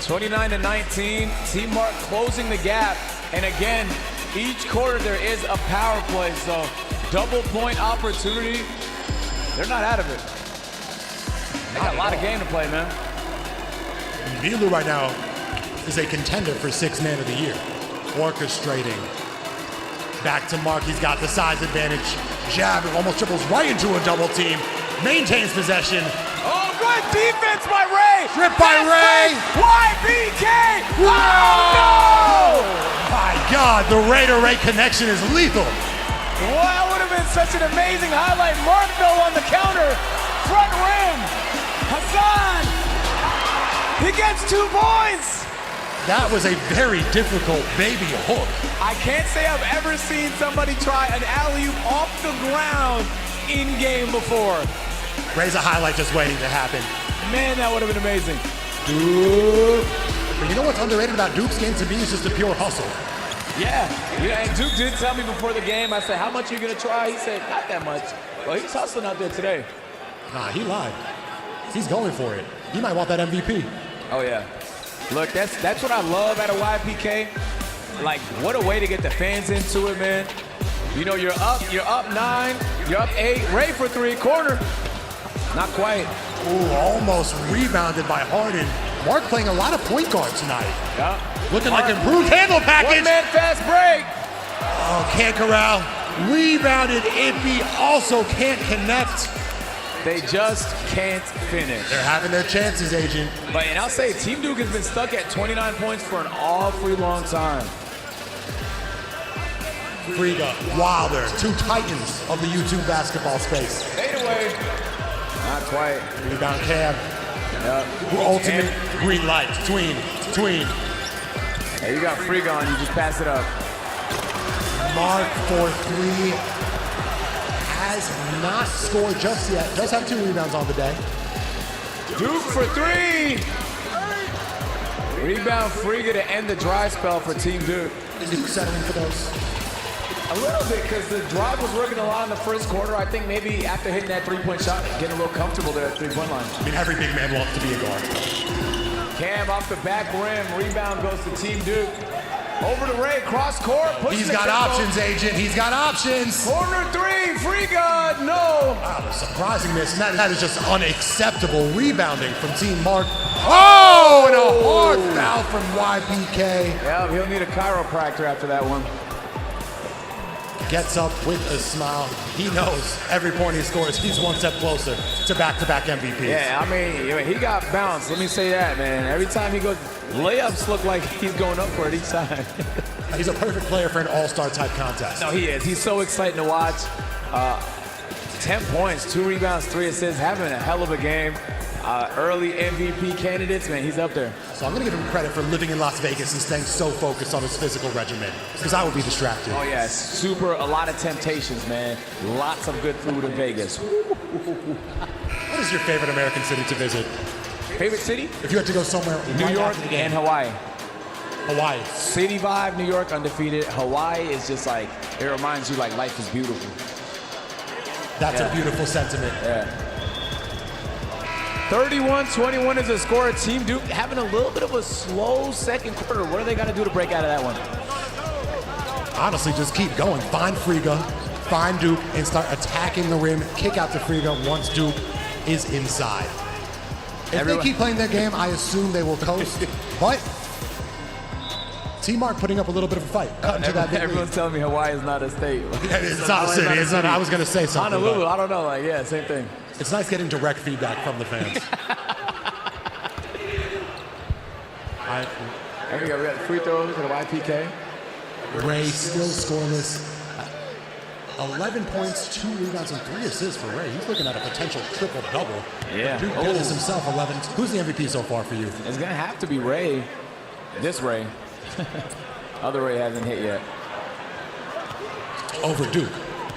29-19, Team Mark closing the gap. And again, each quarter there is a power play, so double point opportunity. They're not out of it. They got a lot of game to play, man. Milu right now is a contender for 6th Man of the Year. Orchestrating. Back to Mark, he's got the size advantage. Jab, almost dribbles right into a double team. Maintains possession. Oh, good defense by Ray. Stripped by Ray. YBK. Whoa! Oh, My God, the Ray to Ray connection is lethal. no. Well, that would have been such an amazing highlight. Mark though on the counter. Front rim. Hassan. He gets 2 points. That was a very difficult baby hook. I can't say I've ever seen somebody try an alley-oop off the ground in game before. Ray's a highlight just waiting to happen. Man, that would have been amazing. Duke. But you know what's underrated about Duke's game to me is just a pure hustle. Yeah, and Duke did tell me before the game, I said, how much are you going to try? He said, not that much. Well, he's hustling out there today. Nah, he lied. He's going for it. He might want that MVP. Oh, yeah. Look, that's what I love at a YPK. Like, what a way to get the fans into it, man. You know, you're up 9, you're up 8. Ray for 3, corner. Not quite. Ooh, almost rebounded by Harden. Mark playing a lot of point guard tonight. Yeah. Looking like improved handle package. One-man fast break. Oh, can't corral. Rebounded Ippy, also can't connect. They just can't finish. They're having their chances, Agent. But, and I'll say, Team Duke has been stuck at 29 points for an awfully long time. Friga, Wilder, 2 titans of the YouTube basketball space. Fade away. Not quite. Rebound Cam. Ultimate green light. Tween. Hey, you got Friga on, you just pass it up. Mark for 3. Has not scored just yet. Does have 2 rebounds on the day. Duke for 3. Rebound Friga to end the dry spell for Team Duke. Is Duke settling for those? A little bit, because the drive was working a lot in the first quarter. I think maybe after hitting that 3-point shot, getting a little comfortable there at 3-point line. I mean, every big man wants to be a guard. Cam off the back rim. Rebound goes to Team Duke. Over to Ray, cross court. He's got options, Agent. He's got options. Corner 3, Friga, no. Wow, the surprising miss. That is just unacceptable rebounding from Team Mark. Oh, and a hard foul from YPK. Yeah, he'll need a chiropractor after that one. Gets up with a smile. He knows every point he scores, he's one step closer to back-to-back MVPs. Yeah, I mean, he got bounced. Let me say that, man. Every time he goes, layups look like he's going up for it each time. He's a perfect player for an all-star type contest. No, he is. He's so exciting to watch. 10 points, 2 rebounds, 3 assists, having a hell of a game. Early MVP candidates, man, he's up there. So I'm going to give him credit for living in Las Vegas and staying so focused on his physical regimen, because I would be distracted. Oh, yes. A lot of temptations, man. Lots of good food in Vegas. What is your favorite American city to visit? Favorite city? If you had to go somewhere, New right York after the game. and Hawaii. Hawaii. City vibe, New York undefeated. Hawaii is just like, it reminds you like life is beautiful. That's a beautiful sentiment. Yeah. 31-21 is the score. Team Duke having a little bit of a slow second quarter. What are they got to do to break out of that one? Honestly, just keep going. Find Friga, find Duke, and start attacking the rim. Kick out to Friga once Duke is inside. If they keep playing their game, I assume they will coast. But Team Mark putting up a little bit of a fight. Cutting to that big Everyone's telling me Hawaii is not a state. It's not a city. It's not, I was going to say something. Honolulu, I don't know. Like, yeah, same thing. It's nice getting direct feedback from the fans. We got free throws and a YPK. Ray still scoreless. 11 points, 2 rebounds, and 3 assists for Ray. He's looking at a potential triple-double. Yeah. Duke Dennis himself, 11. Who's the MVP so far for you? It's going to have to be Ray. This Ray. Other Ray hasn't hit yet. Over Duke.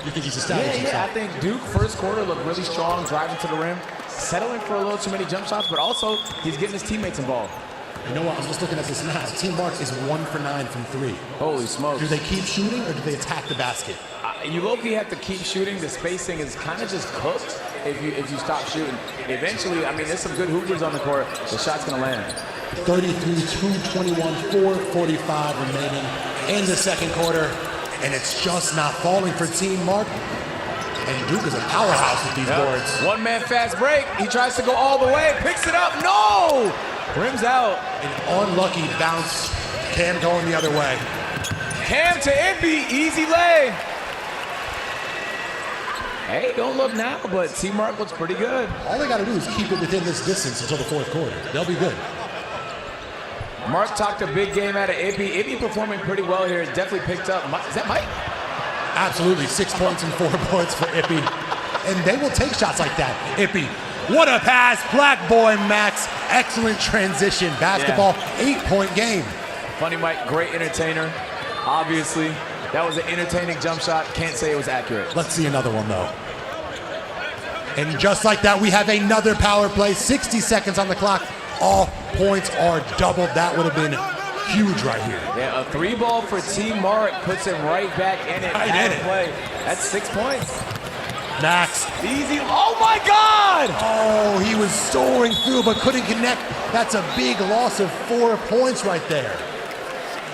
You think he's established himself? I think Duke first quarter looked really strong, driving to the rim. settling for a little too many jump shots, but also he's getting his teammates involved. You know what? I'm just looking at this now. Team Mark is 1 for 9 from 3. Holy smokes. Do they keep shooting or do they attack the basket? You low-key have to keep shooting. The spacing is kind of just cooked if you stop shooting. Eventually, I mean, there's some good hoopers on the court. The shot's going to land. 33-2-21, 4:45 remaining in the second quarter. And it's just not falling for Team Mark. And Duke is a powerhouse with these boards. One-man fast break. He tries to go all the way. Picks it up. No! Rims out. An unlucky bounce. Cam going the other way. Cam to Impey. Easy lay. Hey, don't look now, but Team Mark looks pretty good. All they got to do is keep it within this distance until the fourth quarter. They'll be good. Mark talked a big game out of Impey. Impey performing pretty well here. It's definitely picked up. Is that Mike? Absolutely. 6 points and 4 points for Impey. And they will take shots like that. Impey. What a pass. Black boy Max. Excellent transition. Basketball, 8-point game. Funny Mike, great entertainer. Obviously, that was an entertaining jump shot. Can't say it was accurate. Let's see another one, though. And just like that, we have another power play. 60 seconds on the clock. All points are doubled. That would have been huge right here. Yeah, a 3-ball for Team Mark puts him right back in it. Play. That's 6 points. Max. Easy. Oh, my God! Oh, he was soaring through but couldn't connect. That's a big loss of 4 points right there.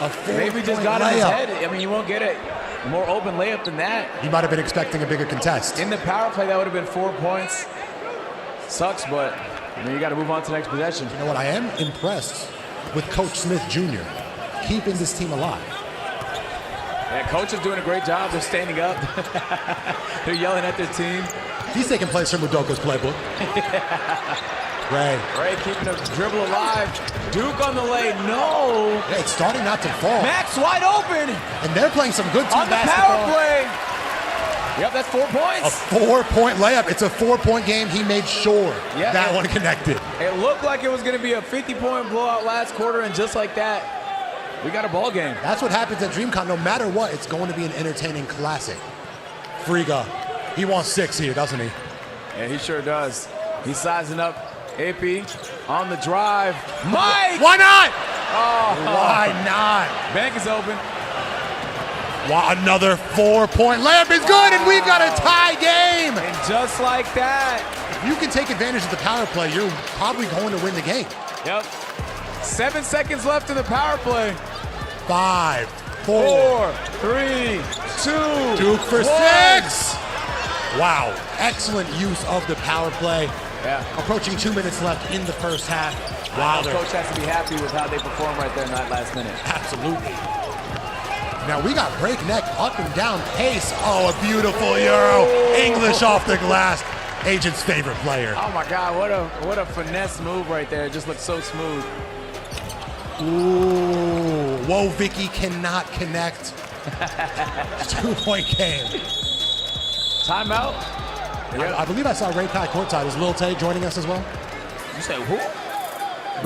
A 4-point Maybe just got in his head. I mean, you won't get it. More open layup than that. He might have been expecting a bigger contest. In the power play, that would have been 4 points. Sucks, but I mean, you got to move on to the next possession. You know what? I am impressed with Coach Smith Jr. keeping this team alive. Yeah, coach is doing a great job. They're standing up. They're yelling at their team. He's taking plays from Udoka's playbook. Ray keeping the dribble alive. Duke on the lay. No. Yeah, it's starting not to fall. Max wide open. And they're playing some good team on the basketball. power play. Yep, that's 4 points. A 4-point layup. It's a 4-point game. He made sure that one connected. It looked like it was going to be a 50-point blowout last quarter, and just like that, we got a ball game. That's what happens at Dreamcon. No matter what, it's going to be an entertaining classic. Friga, he wants 6 here, doesn't he? Yeah, he sure does. He's sizing up. AP on the drive. Mike! Why not? Oh, why not? Bank is open. Wow, another 4-point layup is good, and we've got a tie game. And just like that. If you can take advantage of the power play, you're probably going to win the game. Yep. 7 seconds left in the power play. 5, 4, 3, 2, Duke for 1. 6. Wow, excellent use of the power play. Yeah. Approaching 2 minutes left in the first half. Wow, the coach has to be happy with how they perform right there in that last minute. Absolutely. Now we got breakneck up and down pace. Oh, a beautiful Euro. English off the glass. Agent's favorite player. Oh my God, what a finesse move right there. It just looks so smooth. Ooh, whoa, Vicky cannot connect. 2-point game. Timeout. I believe I saw Ray Kai courtside. Is Lil Tay joining us as well? You say who?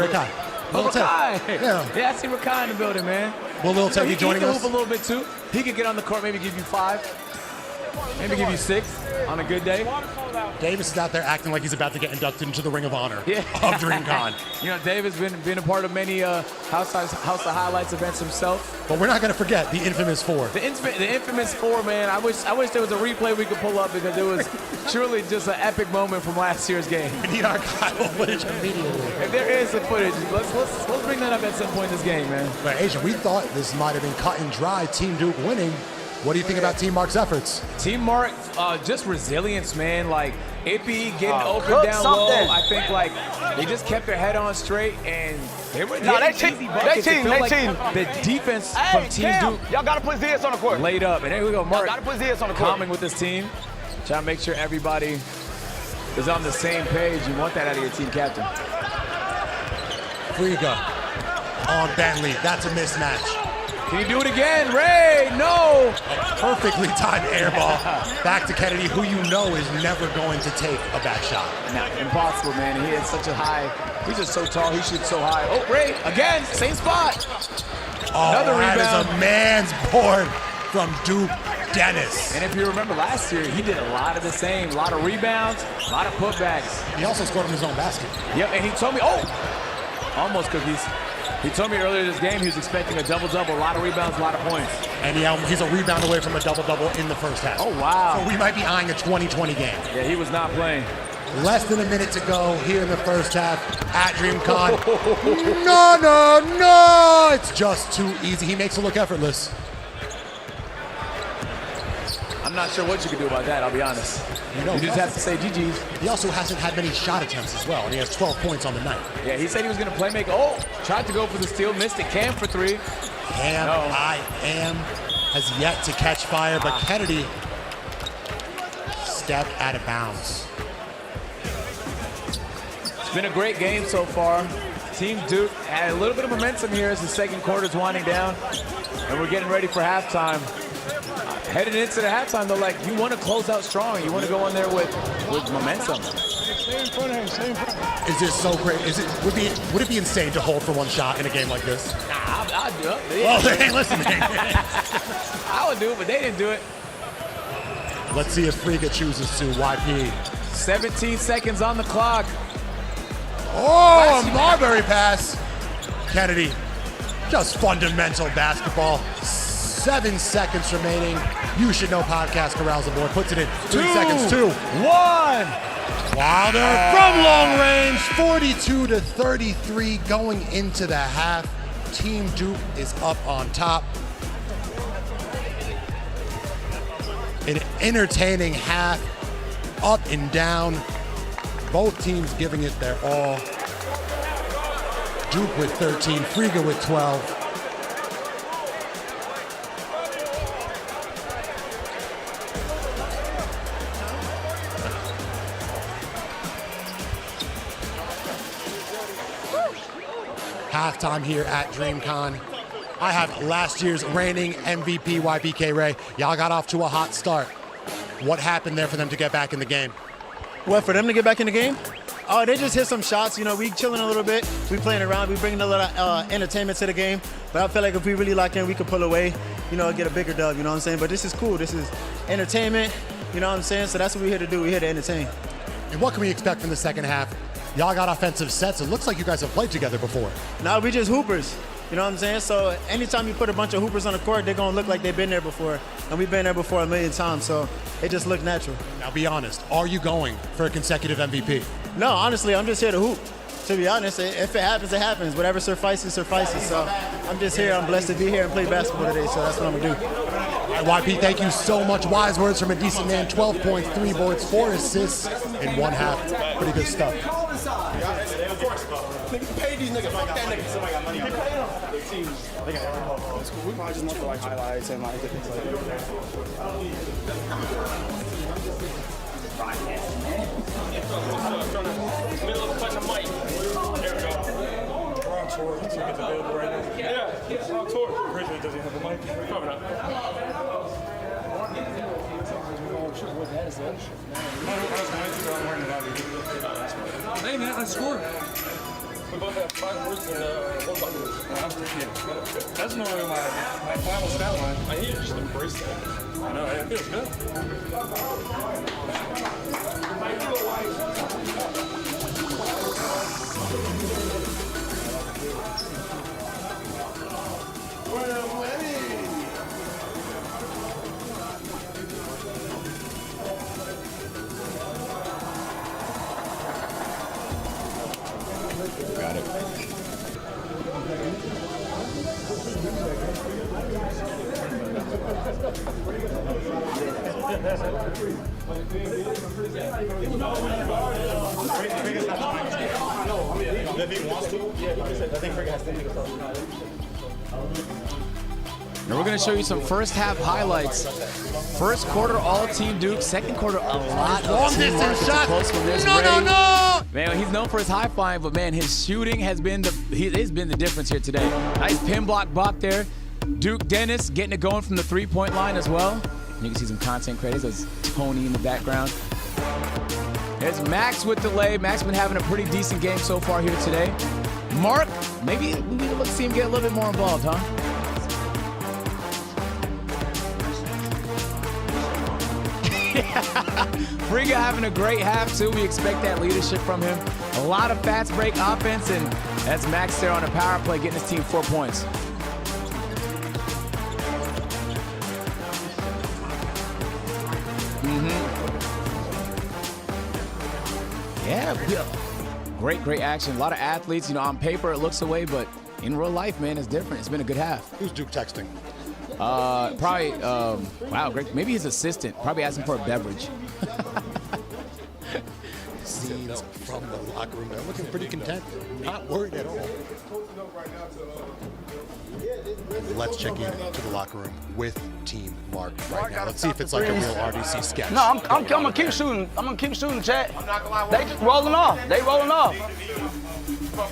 Ray Kai. Lil Tay. Yeah, I see Ray Kai in the building, man. Will Lil Tay be joining us? He can hoop a little bit too. He could get on the court, maybe give you 5, maybe give you 6 on a good day. Davis is out there acting like he's about to get inducted into the Ring of Honor of Dreamcon. You know, Davis been a part of many House of Highlights events himself. But we're not going to forget the infamous 4. The infamous 4, man. I wish there was a replay we could pull up because it was truly just an epic moment from last year's game. We need archival footage immediately. If there is some footage, let's bring that up at some point in this game, man. But Asia, we thought this might have been cut and dry, Team Duke winning. What do you think about Team Mark's efforts? Team Mark, just resilience, man. Like, Ippy getting open down low. I think, like, they just kept their head on straight, and they were easy buckets. The defense from Team Duke. Y'all got to put Zias on the court. Laid up. And there we go, Mark. Got to put Zias on the court. Calming with his team. Trying to make sure everybody is on the same page. You want that out of your team captain. Friga on Bentley. That's a mismatch. Can you do it again? Ray, no! A perfectly timed air ball. Back to Kennedy, who you know is never going to take a bad shot. No, impossible, man. He had such a high, he's just so tall, he shoots so high. Oh, Ray, again, same spot. Oh, another that rebound. Is a man's board from Duke. Dennis. And if you remember last year, he did a lot of the same. A lot of rebounds, a lot of putbacks. He also scored in his own basket. Yep, and he told me, almost cookies. He told me earlier this game he was expecting a double-double, a lot of rebounds, a lot of points. And he's a rebound away from a double-double in the first half. Oh, wow. So we might be eyeing a 20-20 game. Yeah, he was not playing. Less than a minute to go here in the first half at Dreamcon. No! It's just too easy. He makes it look effortless. I'm not sure what you can do about that, I'll be honest. You just have to say GG's. He also hasn't had many shot attempts as well, and he has 12 points on the night. Yeah, he said he was going to play make. Tried to go for the steal, missed it. Cam for 3. Cam, no. I am has yet to catch fire, but Kennedy stepped out of bounds. It's been a great game so far. Team Duke had a little bit of momentum here as the second quarter's winding down, and we're getting ready for halftime. Heading into the halftime, though, like, you want to close out strong. You want to go in there with momentum. Is this so great? Would it be insane to hold for one shot in a game like this? Nah, I'd do it. Well, they ain't listening. I would do it, but they didn't do it. Let's see if Friga chooses to. YP. 17 seconds on the clock. Oh, a Marbury pass. Kennedy, just fundamental basketball. 7 seconds remaining. You Should Know podcast corrals the board. Puts it in 3 seconds. 2, 1. Wilder from long range. 42-33 going into the half. Team Duke is up on top. An entertaining half, up and down. Both teams giving it their all. Duke with 13, Friga with 12. Halftime here at Dreamcon. I have last year's reigning MVP YBK Ray. Y'all got off to a hot start. What happened there for them to get back in the game? What, for them to get back in the game? Oh, they just hit some shots. You know, we chilling a little bit. We playing around. We bringing a little entertainment to the game. But I feel like if we really lock in, we could pull away, you know, get a bigger dub, you know what I'm saying? But this is cool. This is entertainment, you know what I'm saying? So that's what we're here to do. We're here to entertain. And what can we expect from the second half? Y'all got offensive sets. It looks like you guys have played together before. No, we just hoopers. You know what I'm saying? So anytime you put a bunch of hoopers on the court, they're going to look like they've been there before. And we've been there before a million times, so it just looked natural. Now be honest, are you going for a consecutive MVP? No, honestly, I'm just here to hoop. To be honest, if it happens, it happens. Whatever suffices, suffices. So I'm just here. I'm blessed to be here and play basketball today, so that's what I'm going to do. All right, YP, thank you so much. Wise words from a decent man. 12 points, 3 boards, 4 assists in one half. Pretty good stuff. Nigga, pay these niggas. Fuck that nigga. Somebody got money on it. We probably just want to like highlights and like different stuff. Middle of cutting the mic. There we go. We're on tour. So it's available right now. Yeah, we're on tour. Originally doesn't have a mic. We're coming up. Hey man, I scored. We both have 5 words and 1 bucket. That's normally my final stat line. I need to just embrace that. I know, it feels good. Got it. Now we're going to show you some first half highlights. First quarter, all Team Duke. Second quarter, a lot of Team Mark. Close one. There's Ray. Man, he's known for his high five, but man, his shooting has been the difference here today. Nice pin block there. Duke Dennis getting it going from the 3-point line as well. You can see some content credits. There's Tony in the background. There's Max with the lay. Max been having a pretty decent game so far here today. Mark, maybe we need to see him get a little bit more involved, huh? Friga having a great half, too. We expect that leadership from him. A lot of fast break offense, and that's Max there on a power play, getting his team 4 points. Yeah, great action. A lot of athletes. You know, on paper it looks away, but in real life, man, it's different. It's been a good half. Who's Duke texting? Probably, wow, great. Maybe his assistant. Probably asking for a beverage. Scenes from the locker room. They're looking pretty content. Not worried at all. Let's check into the locker room with Team Mark right now. Let's see if it's like a real RDC sketch. No, I'm gonna keep shooting. I'm gonna keep shooting, chat. They just rolling off. They rolling off.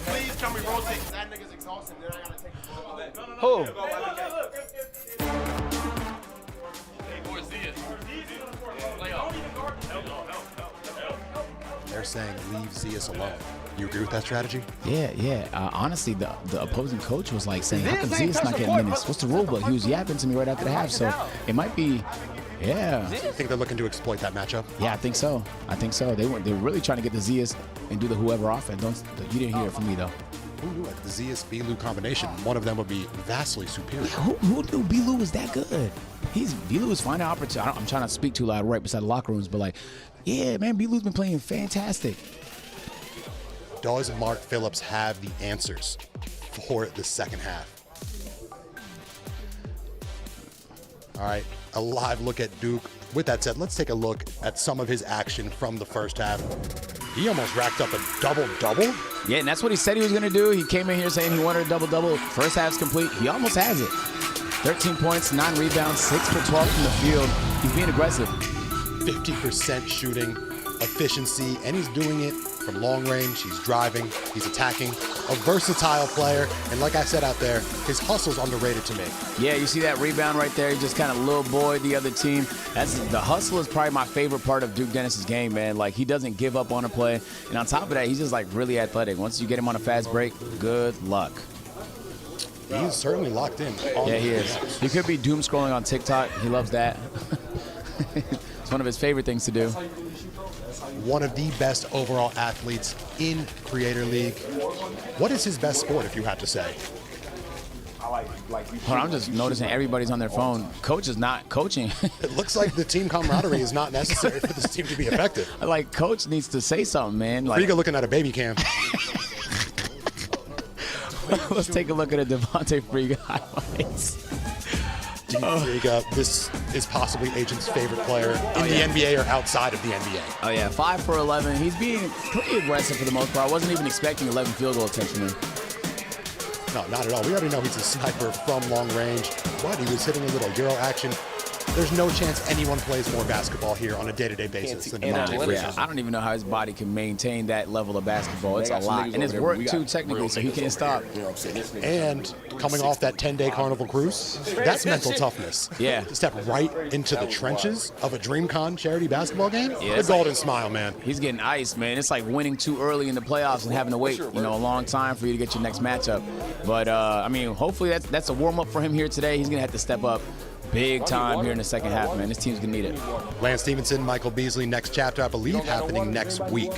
Please can we rotate? That nigga's exhausted. Then I gotta take the Who? They're saying leave Zias alone. You agree with that strategy? Yeah. Honestly, the opposing coach was like saying, how come Zias not getting minutes? What's the rule book? He was yapping to me right after the half, so it might be, yeah. Do you think they're looking to exploit that matchup? Yeah, I think so. They were really trying to get the Zias and do the whoever offense. You didn't hear it from me, though. Who knew the Zias Bilu combination? One of them would be vastly superior. Yeah, who knew Bilu was that good? Bilu is finding opportunity. I'm trying to speak too loud right beside the locker rooms, but like, yeah, man, Bilu's been playing fantastic. Does Mark Phillips have the answers for the second half? All right, a live look at Duke. With that said, let's take a look at some of his action from the first half. He almost racked up a double-double. Yeah, and that's what he said he was going to do. He came in here saying he wanted a double-double. First half's complete. He almost has it. 13 points, 9 rebounds, 6 for 12 from the field. He's being aggressive. 50% shooting efficiency, and he's doing it from long range. He's driving, he's attacking. A versatile player, and like I said out there, his hustle's underrated to me. Yeah, you see that rebound right there? He just kind of little boy the other team. The hustle is probably my favorite part of Duke Dennis's game, man. Like, he doesn't give up on a play, and on top of that, he's just like really athletic. Once you get him on a fast break, good luck. He's certainly locked in. Yeah, he is. He could be doom scrolling on TikTok. He loves that. It's one of his favorite things to do. One of the best overall athletes in Creator League. What is his best sport, if you had to say? Hold on, I'm just noticing everybody's on their phone. Coach is not coaching. It looks like the team camaraderie is not necessary for this team to be effective. Like, Coach needs to say something, man. Like, Friga looking at a baby cam. Let's take a look at a Devontae Friga highlights. Do you think this is possibly Agent's favorite player in the NBA or outside of the NBA? Oh, yeah, 5 for 11. He's being pretty aggressive for the most part. I wasn't even expecting 11 field goal attempts from him. No, not at all. We already know he's a sniper from long range, but he was hitting a little Euro action. There's no chance anyone plays more basketball here on a day-to-day basis than Devontae Friga. I don't even know how his body can maintain that level of basketball. It's a lot. And it's work, too, technically, so he can't stop. And coming off that 10-day Carnival cruise, that's mental toughness. Yeah. To step right into the trenches of a Dreamcon charity basketball game, the golden smile, man. He's getting iced, man. It's like winning too early in the playoffs and having to wait, a long time for you to get your next matchup. But, I mean, hopefully that's a warm-up for him here today. He's going to have to step up big time here in the second half, man. This team's going to need it. Lance Stevenson, Michael Beasley, next chapter, I believe, happening next week.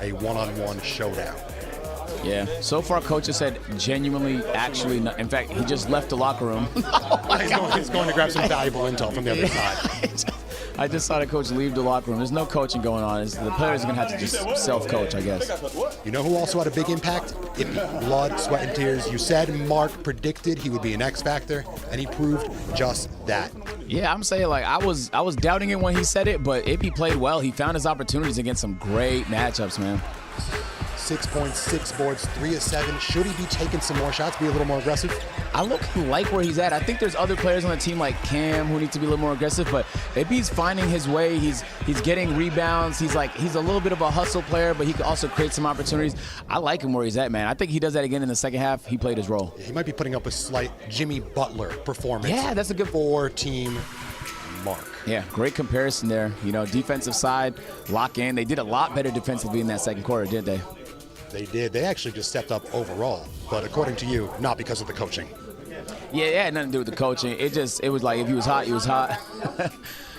A one-on-one showdown. Yeah. So far, Coach has said genuinely, actually, not. In fact, he just left the locker room. He's going to grab some valuable intel from the other side. I just saw the coach leave the locker room. There's no coaching going on. The players are going to have to just self-coach, I guess. You know who also had a big impact? Blood, sweat, and tears. You said Mark predicted he would be an X factor, and he proved just that. Yeah, I'm saying, like, I was doubting it when he said it, but Ippy played well. He found his opportunities against some great matchups, man. 6 points, 6 boards, 3 of 7. Should he be taking some more shots, be a little more aggressive? I like where he's at. I think there's other players on the team like Cam who need to be a little more aggressive, but Ippy's finding his way. He's getting rebounds. He's a little bit of a hustle player, but he can also create some opportunities. I like him where he's at, man. I think he does that again in the second half. He played his role. He might be putting up a slight Jimmy Butler performance. Yeah, that's a good for team Mark. Yeah, great comparison there. Defensive side, lock in. They did a lot better defensively in that second quarter, didn't they? They did. They actually just stepped up overall, but according to you, not because of the coaching. Yeah, it had nothing to do with the coaching. It was like if he was hot, he was hot.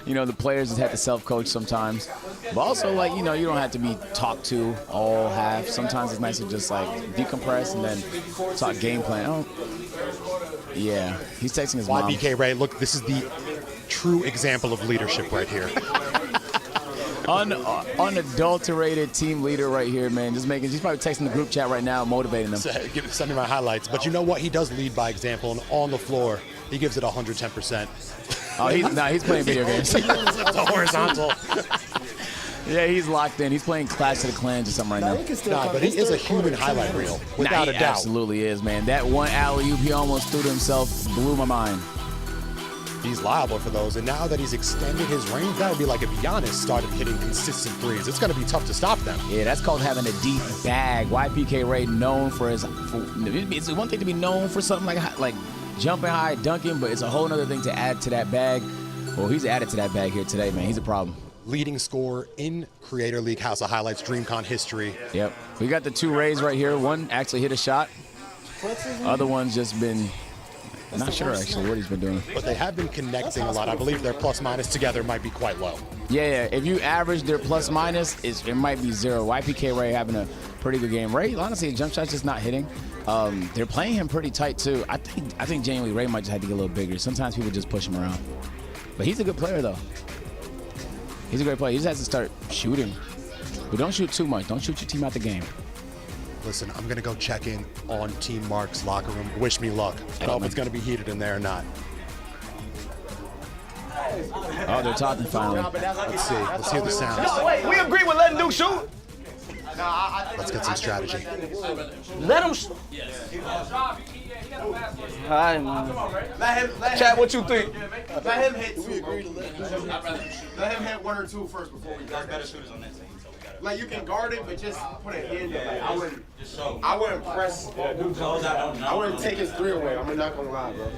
you know, the players just have to self-coach sometimes. But also, like, you know, you don't have to be talked to all half. Sometimes it's nice to just, like, decompress and then talk game plan. Oh, yeah, he's texting his mom. YBK Ray, look, this is the true example of leadership right here. Unadulterated team leader right here, man. Just making, he's probably texting the group chat right now, motivating them. Send me my highlights. But you know what? He does lead by example, and on the floor, he gives it 110%. Oh, he's playing video games. The horizontal. Yeah, he's locked in. He's playing Clash of the Clans or something right now. Nah, but he is a human highlight reel, without a doubt. Absolutely is, man. That one alley-oop he almost threw to himself blew my mind. He's liable for those, and now that he's extended his range, that would be like if Giannis started hitting consistent threes. It's going to be tough to stop them. Yeah, that's called having a deep bag. YPK Ray known for his. It's one thing to be known for something like jumping high, dunking, but it's a whole other thing to add to that bag. Well, he's added to that bag here today, man. He's a problem. Leading scorer in Creator League House of Highlights Dreamcon history. Yep. We got the two Rays right here. One actually hit a shot. Other one's just been. Not sure actually what he's been doing. But they have been connecting a lot. I believe their plus minus together might be quite low. Yeah. If you average their plus minus, it might be 0. YPK Ray having a pretty good game. Ray, honestly, jump shot's just not hitting. They're playing him pretty tight too. I think genuinely Ray might just have to get a little bigger. Sometimes people just push him around. But he's a good player though. He's a great player. He just has to start shooting. But don't shoot too much. Don't shoot your team out the game. Listen, I'm going to go check in on Team Mark's locker room. Wish me luck. I don't know if it's going to be heated in there or not. Oh, they're talking finally. Let's see. Let's hear the sounds. No, wait, we agree with letting Duke shoot. Let's get some strategy. Let him shoot. All right, man. Chad, what you think? Let him hit 2. Let him hit 1 or 2 first before we got better shooters on that team. Like, you can guard it, but just put a hand there. Like, I wouldn't press. I wouldn't take his 3 away. I'm not gonna lie, bro.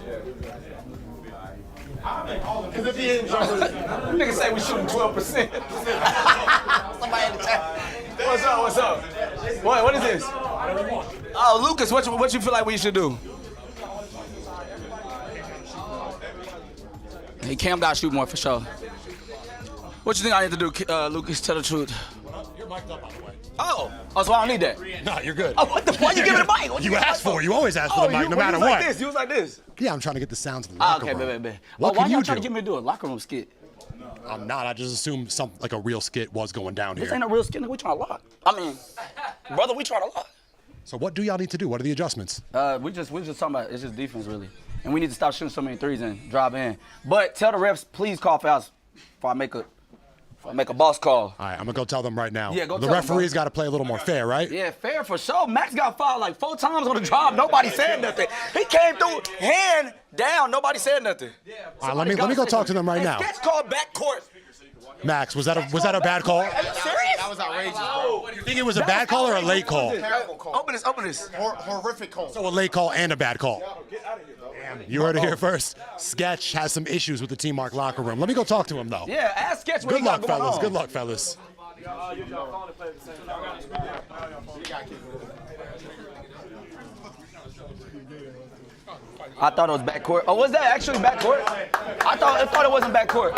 Because if he didn't jump, Niggas say we shooting 12%. Somebody in the chat. What's up? What is this? Oh, Lucas, what you feel like we should do? Hey, Cam got to shoot more for sure. What you think I need to do, Lucas? Tell the truth. You're mic'd up, by the way. Oh, so I don't need that. No, you're good. Oh, what the fuck? You give me the mic? You asked for it. You always ask for the mic, no matter what. You was like this. Yeah, I'm trying to get the sounds of the locker room. Okay, bet. What why can y'all you trying do? to get me to do a locker room skit? I'm not. I just assumed like a real skit was going down This here. ain't a real skit. We trying to lock. I mean, brother, we trying to lock. So what do y'all need to do? What are the adjustments? We just talking about it's just defense really, and we need to stop shooting so many threes and drive in. But tell the refs please call fouls before I make a boss call. All right, I'm gonna go tell them right now. Yeah, go the tell them, referee's got to play a little more fair, right? Yeah, fair for sure. Max got fouled like 4 times on the drive. Nobody said nothing. He came through hand down. Nobody said nothing. All right, let me go talk to them right now. Sketch called backcourt. Max, was that a bad call? Are you serious? that was outrageous, bro. You think it was a bad call or a late call? Terrible call. Open this. Horrific call. So a late call and a bad call. You heard it here first. Sketch has some issues with the Team Mark locker room. Let me go talk to him though. Yeah, ask Sketch what Good he got luck, going fellas. on. Good luck, fellas. I thought it was backcourt. Oh, was that actually backcourt? I thought it wasn't backcourt.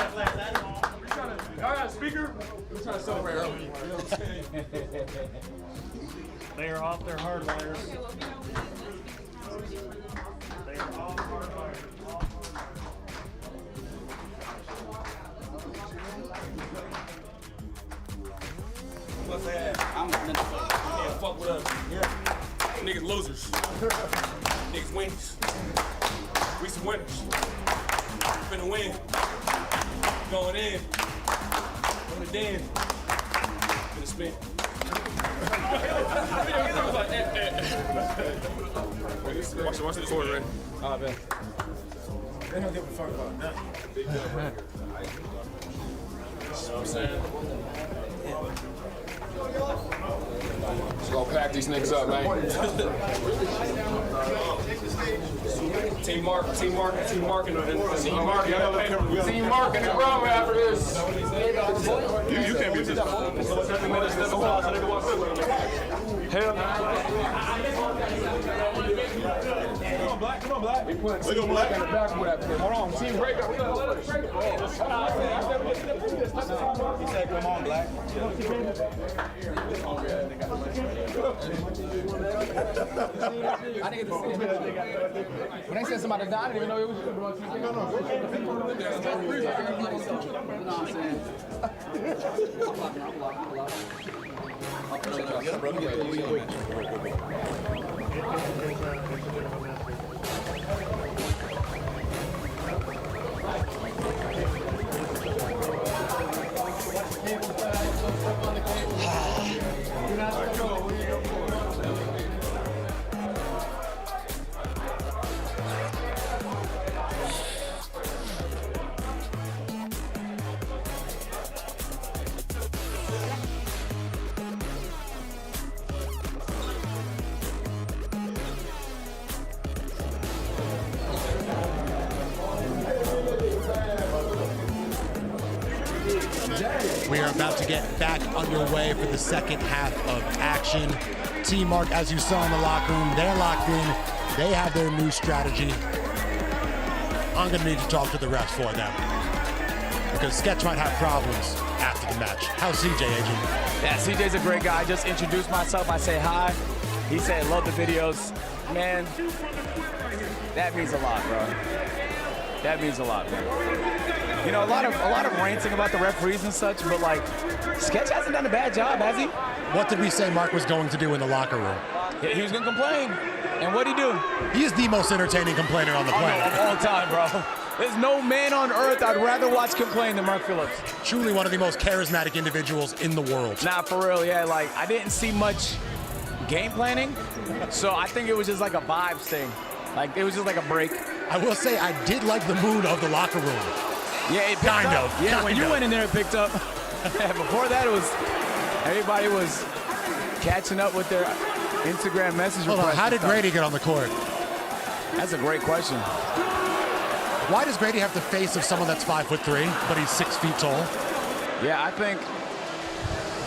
Y'all got a speaker? We're trying to celebrate early. They are off their hardwires. They are off hardwires. What's that? Yeah, fuck with us. Yeah. Niggas losers. Niggas winners. We some winners. Finna win. Going in. Going to den. Finna spin. Watch the score, right? Oh, man. They don't give a fuck about nothing. You know what I'm saying? Just gonna pack these niggas up, man. Team Mark in the Team Mark in the room after this. You can't be this. Hell Black. Come on, Black. We put Team Black in the backboard after this. Hold on, Team Breakout. He said, come on, Black. I didn't get to see it. When they said somebody died, I didn't even know it was We are about to get back underway for the second half of action. Team Mark, as you saw in the locker room, they're locked in. They have their new strategy. I'm going to need to talk to the refs for them, because Sketch might have problems after the match. How's CJ, Agent? Yeah, CJ's a great guy. I just introduced myself. I say hi. He said, love the videos. Man, that means a lot, bro. That means a lot, man. You know, a lot of ranting about the referees and such, but like, Sketch hasn't done a bad job, has he? What did we say Mark was going to do in the locker room? Yeah, he was gonna complain. And what'd he do? He is the most entertaining complainer on the planet. Of all time, bro. There's no man on earth I'd rather watch complain than Mark Phillips. Truly one of the most charismatic individuals in the world. Nah, for real, yeah. Like, I didn't see much game planning, so I think it was just like a vibes thing. Like, it was just like a break. I will say, I did like the mood of the locker room. Yeah, it picked up. Yeah, when you went in there, it picked up. Yeah, before that, it was, everybody was catching up with their Instagram message Hold on, requests. how did Grady get on the court? That's a great question. Why does Grady have the face of someone that's 5'3", but he's 6 feet tall? Yeah, I think,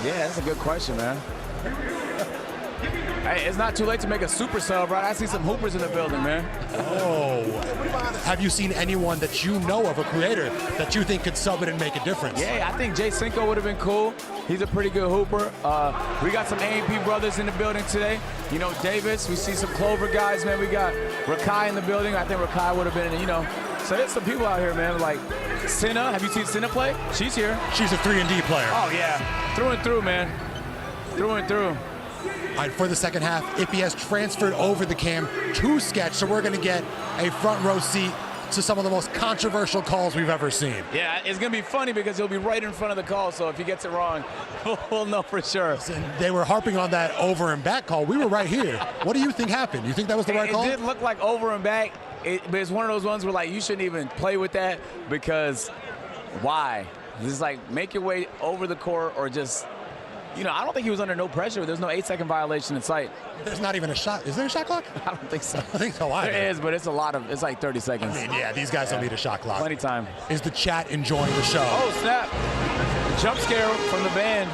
yeah, that's a good question, man. Hey, it's not too late to make a super sub, right? I see some hoopers in the building, man. Oh. Have you seen anyone that you know of, a creator, that you think could sub it and make a difference? Yeah, I think Jay Cinco would have been cool. He's a pretty good hooper. We got some A&P brothers in the building today. You know, Davis, we see some Clover guys, man. We got Rakai in the building. I think Rakai would have been, you know. So there's some people out here, man, like Cinna. Have you seen Cinna play? She's here. She's a 3-and-D player. Oh, yeah. Through and through, man. Through and through. All right, for the second half, Ippy has transferred over the cam to Sketch, so we're going to get a front row seat to some of the most controversial calls we've ever seen. Yeah, it's going to be funny because he'll be right in front of the call, so if he gets it wrong, we'll know for sure. And they were harping on that over and back call. We were right here. What do you think happened? You think that was the right call? It did look like over and back, but it's one of those ones where, like, you shouldn't even play with that because why? It's like, make your way over the court or just... You know, I don't think he was under no pressure. There's no 8-second violation in sight. There's not even a shot. Is there a shot clock? I don't think so. I think so either. There is, but it's a lot of, it's like 30 seconds. I mean, yeah, these guys don't need a shot clock. Plenty time. Is the chat enjoying the show? Oh, snap. Jump scare from the band.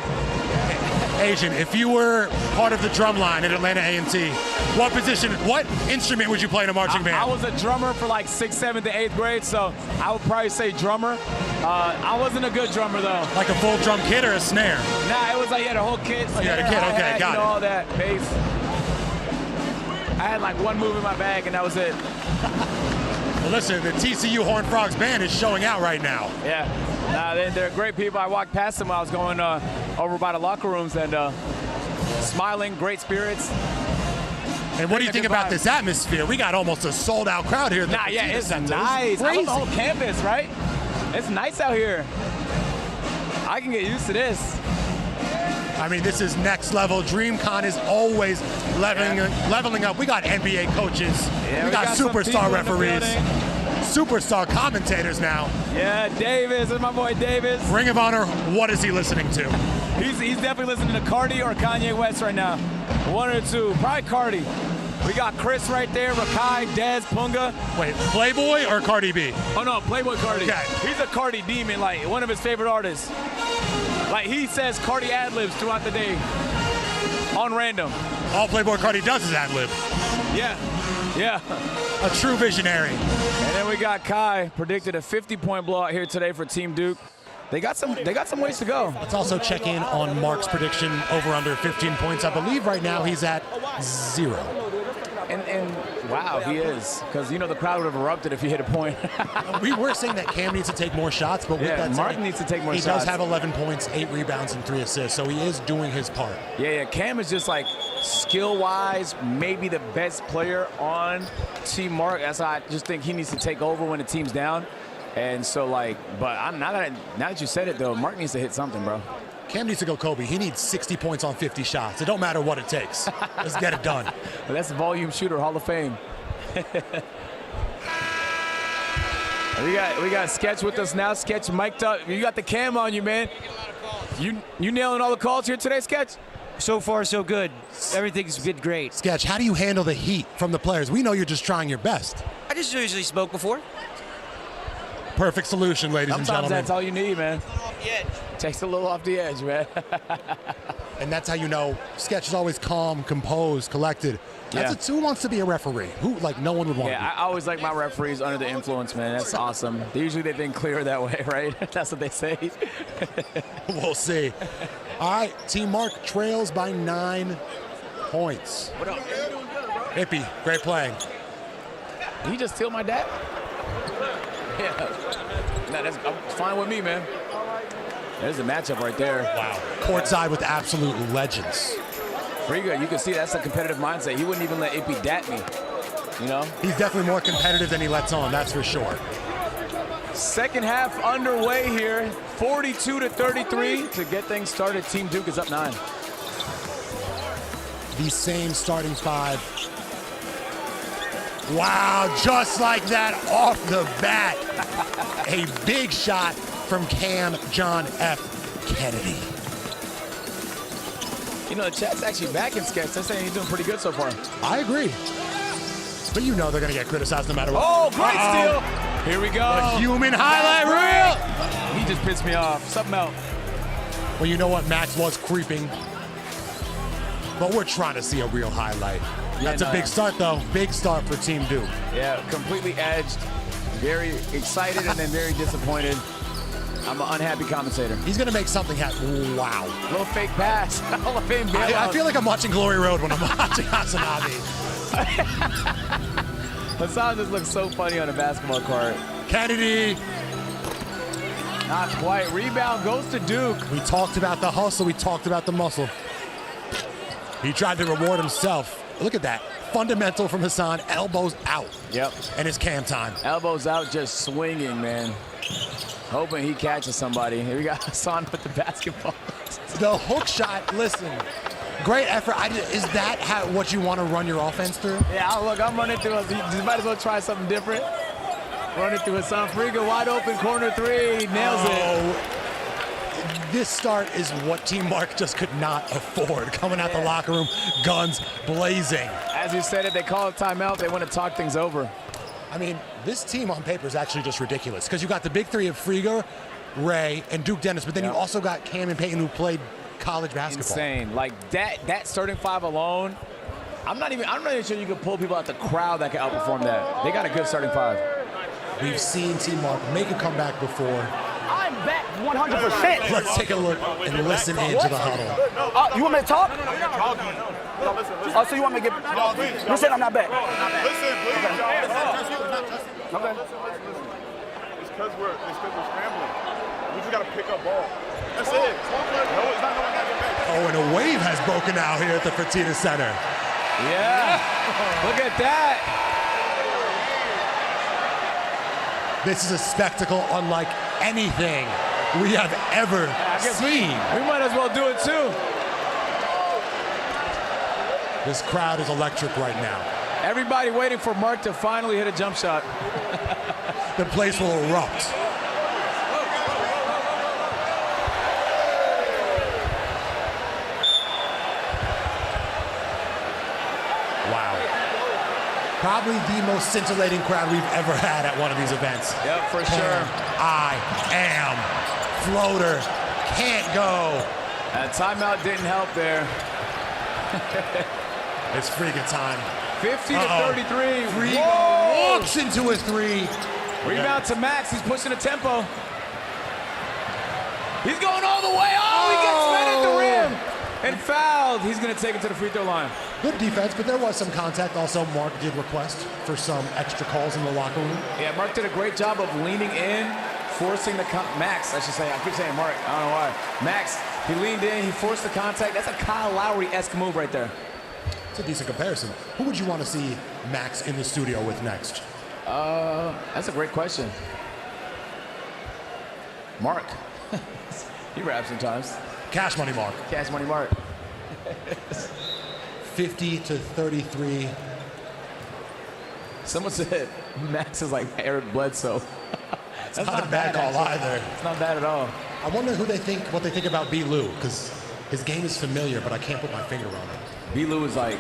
Agent, if you were part of the drum line at Atlanta A&T, what instrument would you play in a marching band? I was a drummer for like 6th, 7th, and 8th grade, so I would probably say drummer. I wasn't a good drummer, though. Like a full drum kit or a snare? Nah, it was like you had a whole kit. Oh, you had a kit, okay, got it. All that, bass. I had like one move in my bag, and that was it. Well, listen, the TCU Horned Frogs band is showing out right now. Yeah, they're great people. I walked past them while I was going over by the locker rooms and smiling, great spirits. And what do you think about this atmosphere? We got almost a sold-out crowd here. Nah, yeah, it's nice. I love the whole campus, right? It's nice out here. I can get used to this. I mean, this is next level. Dreamcon is always leveling up. We got NBA coaches. Yeah, we got superstar referees. Superstar commentators now. Yeah, Davis. That's my boy Davis. Ring of Honor, what is he listening to? He's definitely listening to Cardi or Kanye West right now. One or two. Probably Cardi. We got Chris right there, Rakai, Dez, Punga. Wait, Playboy or Cardi B? Oh, no, Playboy Cardi. Okay. He's a Cardi demon, like one of his favorite artists. Like, he says Cardi ad-libs throughout the day on random. All Playboy Cardi does is ad-lib. Yeah. A true visionary. And then we got Kai predicted a 50-point blowout here today for Team Duke. They got some ways to go. Let's also check in on Mark's prediction over under 15 points. I believe right now he's at 0. And wow, he is. Because, the crowd would have erupted if he hit a point. We were saying that Cam needs to take more shots, but with that Mark said, needs to take more he shots. does have 11 points, 8 rebounds, and 3 assists, so he is doing his part. Yeah, Cam is just like skill-wise, maybe the best player on Team Mark. That's why I just think he needs to take over when the team's down. And so, but now that you said it, though, Mark needs to hit something, bro. Cam needs to go Kobe. He needs 60 points on 50 shots. It don't matter what it takes. Let's get it done. Well, that's the volume shooter, Hall of Fame. we got Sketch with us now. Sketch mic'd up. You got the cam on you, man. You nailing all the calls here today, Sketch? So far, so good. Everything's been great. Sketch, how do you handle the heat from the players? We know you're just trying your best. I just usually spoke before. Perfect solution, ladies and Sometimes gentlemen. that's all you need, man. Takes a little off the edge, man. And that's how you know Sketch is always calm, composed, collected. That's who wants to be a referee? Who, no one would want to be. I always like my referees under the influence, man. That's awesome. Usually they think clear that way, right? That's what they say. We'll see. All right, Team Mark trails by 9 points. What up? Hippie, great playing. Did he just steal my dad? Yeah. No, that's fine with me, man. There's the matchup right there. Wow. Courtside with absolute legends. Pretty good. You can see that's a competitive mindset. He wouldn't even let Ippy dat me. He's definitely more competitive than he lets on, that's for sure. Second half underway here. 42-33 to get things started. Team Duke is up 9. The same starting 5. Wow, just like that off the bat. A big shot from Cam John F. Kennedy. The chat's actually back in Sketch. They're saying he's doing pretty good so far. I agree. But they're going to get criticized no matter what. Oh, great steal. Here we go. The human highlight reel. He just pissed me off. Something else. Well, you know what? Max was creeping. But we're trying to see a real highlight. That's a big start, though. Big start for Team Duke. Yeah, completely edged. Very excited and then very disappointed. I'm an unhappy commentator. He's going to make something happen. Wow. Little fake pass. Hall of Fame bailout. I feel like I'm watching Glory Road when I'm watching Hasanabi. Hassan just looks so funny on a basketball court. Kennedy. Not quite. Rebound goes to Duke. We talked about the hustle. We talked about the muscle. He tried to reward himself. Look at that. Fundamental from Hassan. Elbows out. Yep. And it's Cam time. Elbows out, just swinging, man. Hoping he catches somebody. Here we got Hassan with the basketball. The hook shot, listen. Great effort. Is that what you want to run your offense through? Yeah, look, I'm running through. You might as well try something different. Running through Hassan Friga, wide open, corner 3. He nails it. This start is what Team Mark just could not afford. Coming out the locker room, guns blazing. As you said it, they call a timeout. They want to talk things over. I mean, this team on paper is actually just ridiculous because you got the big 3 of Friga, Ray, and Duke Dennis, but then you also got Cam and Peyton who played college basketball. Insane. Like that starting 5 alone, I'm not even sure you can pull people out the crowd that can outperform that. They got a good starting 5. We've seen Team Mark make a comeback before. I'm back 100%. Let's take a look and listen into the huddle. You want me to talk? Oh, so you want me to get... You said I'm not back. Listen, please. Okay. It's because we're scrambling. We just got to pick up ball. That's it. No, it's not going to get back. Oh, and a wave has broken out here at the Fertitta Center. Yeah. Look at that. This is a spectacle unlike anything we have ever seen. We might as well do it too. This crowd is electric right now. Everybody waiting for Mark to finally hit a jump shot. The place will erupt. Wow. Probably the most scintillating crowd we've ever had at one of these events. Yep, for sure. I am floater. Can't go. That timeout didn't help there. It's freaking time. 50 to 33. Friga Whoa! walks into a three. Rebound to Max. He's pushing the tempo. He's going all the way. Oh, he gets met at the rim and fouled. He's going to take it to the free throw line. Good defense, but there was some contact. Also, Mark did request for some extra calls in the locker room. Yeah, Mark did a great job of leaning in, forcing the Max, I should say. I keep saying Mark. I don't know why. Max, he leaned in. He forced the contact. That's a Kyle Lowry-esque move right there. It's a decent comparison. Who would you want to see Max in the studio with next? That's a great question. Mark. He raps sometimes. Cash Money Mark. Cash Money Mark. 50 to 33. Someone said Max is like Eric Bledsoe. That's not a bad call either. It's not bad at all. I wonder what they think about B. Lou, because his game is familiar, but I can't put my finger on it. B. Lou is like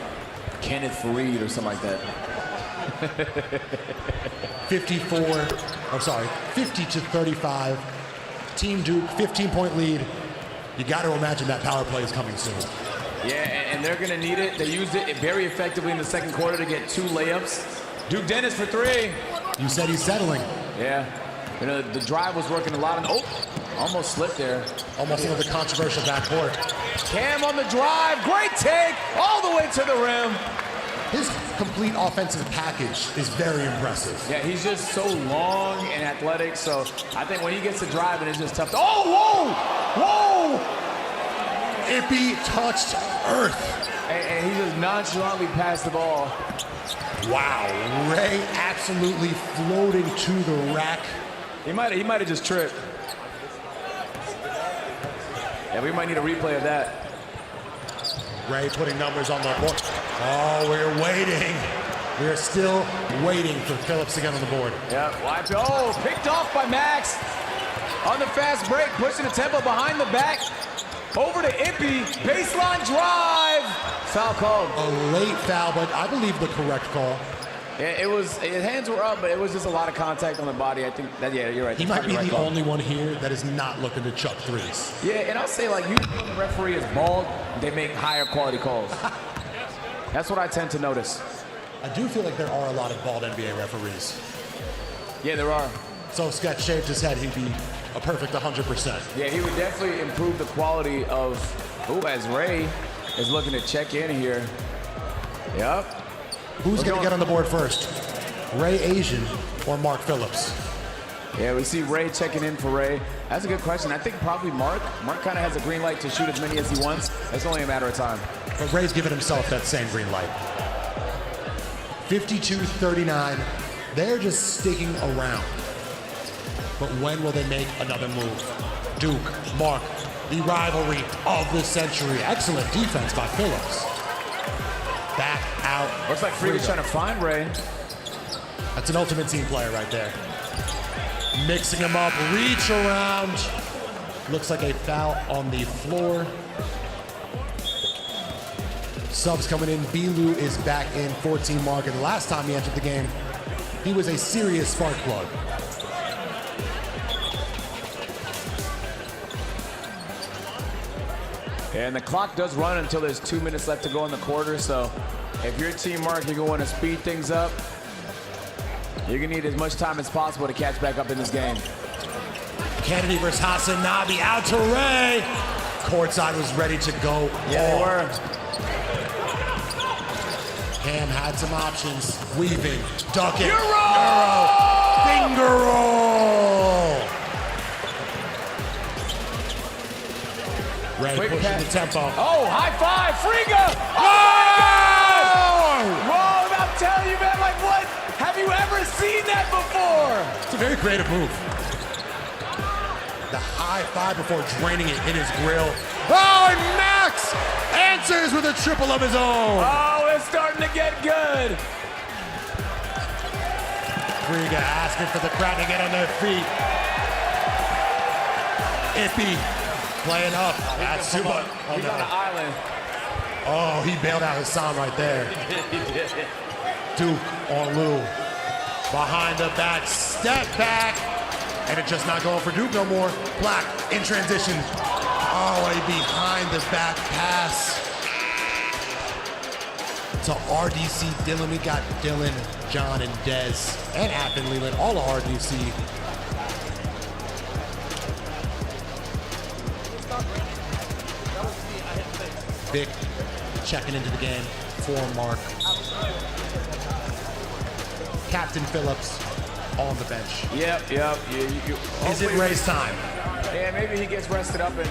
Kenneth Fareed or something like that. 50 to 35. Team Duke, 15-point lead. You got to imagine that power play is coming soon. Yeah, and they're going to need it. They used it very effectively in the second quarter to get 2 layups. Duke Dennis for 3. You said he's settling. Yeah. You know, the drive was working a lot. Almost slipped there. Almost into the controversial backcourt. Cam on the drive. Great take. All the way to the rim. His complete offensive package is very impressive. Yeah, he's just so long and athletic. So I think when he gets to driving, it's just tough. Oh, whoa! Whoa! Ippy touched earth. And he just nonchalantly passed the ball. Wow, Ray absolutely floating to the rack. He might have just tripped. Yeah, we might need a replay of that. Ray putting numbers on the board. Oh, we're waiting. We're still waiting for Phillips to get on the board. Yeah, picked off by Max. On the fast break, pushing the tempo behind the back. Over to Ippy, baseline drive. Foul called. A late foul, but I believe the correct call. Yeah, his hands were up, but it was just a lot of contact on the body. I think that, yeah, you're right. He might be the only one here that is not looking to chuck threes. Yeah, and I'll say, like, usually when the referee is bald, they make higher quality calls. That's what I tend to notice. I do feel like there are a lot of bald NBA referees. Yeah, there are. So if Sketch shaved his head, he'd be a perfect 100%. Yeah, he would definitely improve the quality of, as Ray is looking to check in here. Yep. Who's going to get on the board first? Ray Asian or Mark Phillips? Yeah, we see Ray checking in for Ray. That's a good question. I think probably Mark. Mark kind of has a green light to shoot as many as he wants. It's only a matter of time. But Ray's giving himself that same green light. 52-39. They're just sticking around. But when will they make another move? Duke, Mark, the rivalry of the century. Excellent defense by Phillips. Back out. Looks like Friga's trying to find Ray. That's an ultimate team player right there. Mixing him up, reach around. Looks like a foul on the floor. Subs coming in. B-Lou is back in 14 Mark. And the last time he entered the game, he was a serious spark plug. And the clock does run until there's 2 minutes left to go in the quarter. So if you're Team Mark, you're going to want to speed things up. You're going to need as much time as possible to catch back up in this game. Kennedy versus Hasanabi out to Ray. Courtside was ready to go. Yeah, they were. Cam had some options. Weaving, ducking, Euro! finger roll. Ray Quick pushing pass. the tempo. Oh, high five, Friga! Oh, my God! Whoa, I'm telling you, man, like what? Have you ever seen that before? It's a very creative move. The high five before draining it in his grill. Oh, and Max answers with a triple of his own. Oh, it's starting to get good. Friga asking for the crowd to get on their feet. Ippy playing up. That's too much. He's on an island. Oh, he bailed out Hassan right there. Duke on Lou. Behind the back, step back. And it's just not going for Duke no more. Black in transition. Oh, a behind the back pass. to RDC Dylan. We got Dylan, John, and Dez, and Appen Leland, all of RDC. Vic checking into the game for Mark. Captain Phillips on the bench. Yep. Is it Ray's time? Yeah, maybe he gets rested up and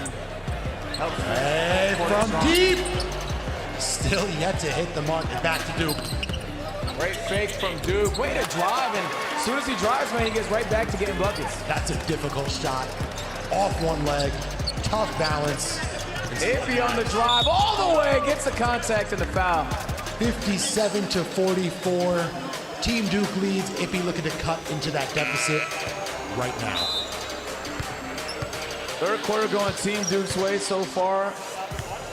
helps. Hey, from deep. Still yet to hit the mark. And back to Duke. Great fake from Duke. Way to drive, and as soon as he drives, man, he gets right back to getting buckets. That's a difficult shot. Off one leg. Tough balance. Ippy on the drive all the way, gets the contact and the foul. 57-44. Team Duke leads. Ippy looking to cut into that deficit right now. Third quarter going Team Duke's way so far.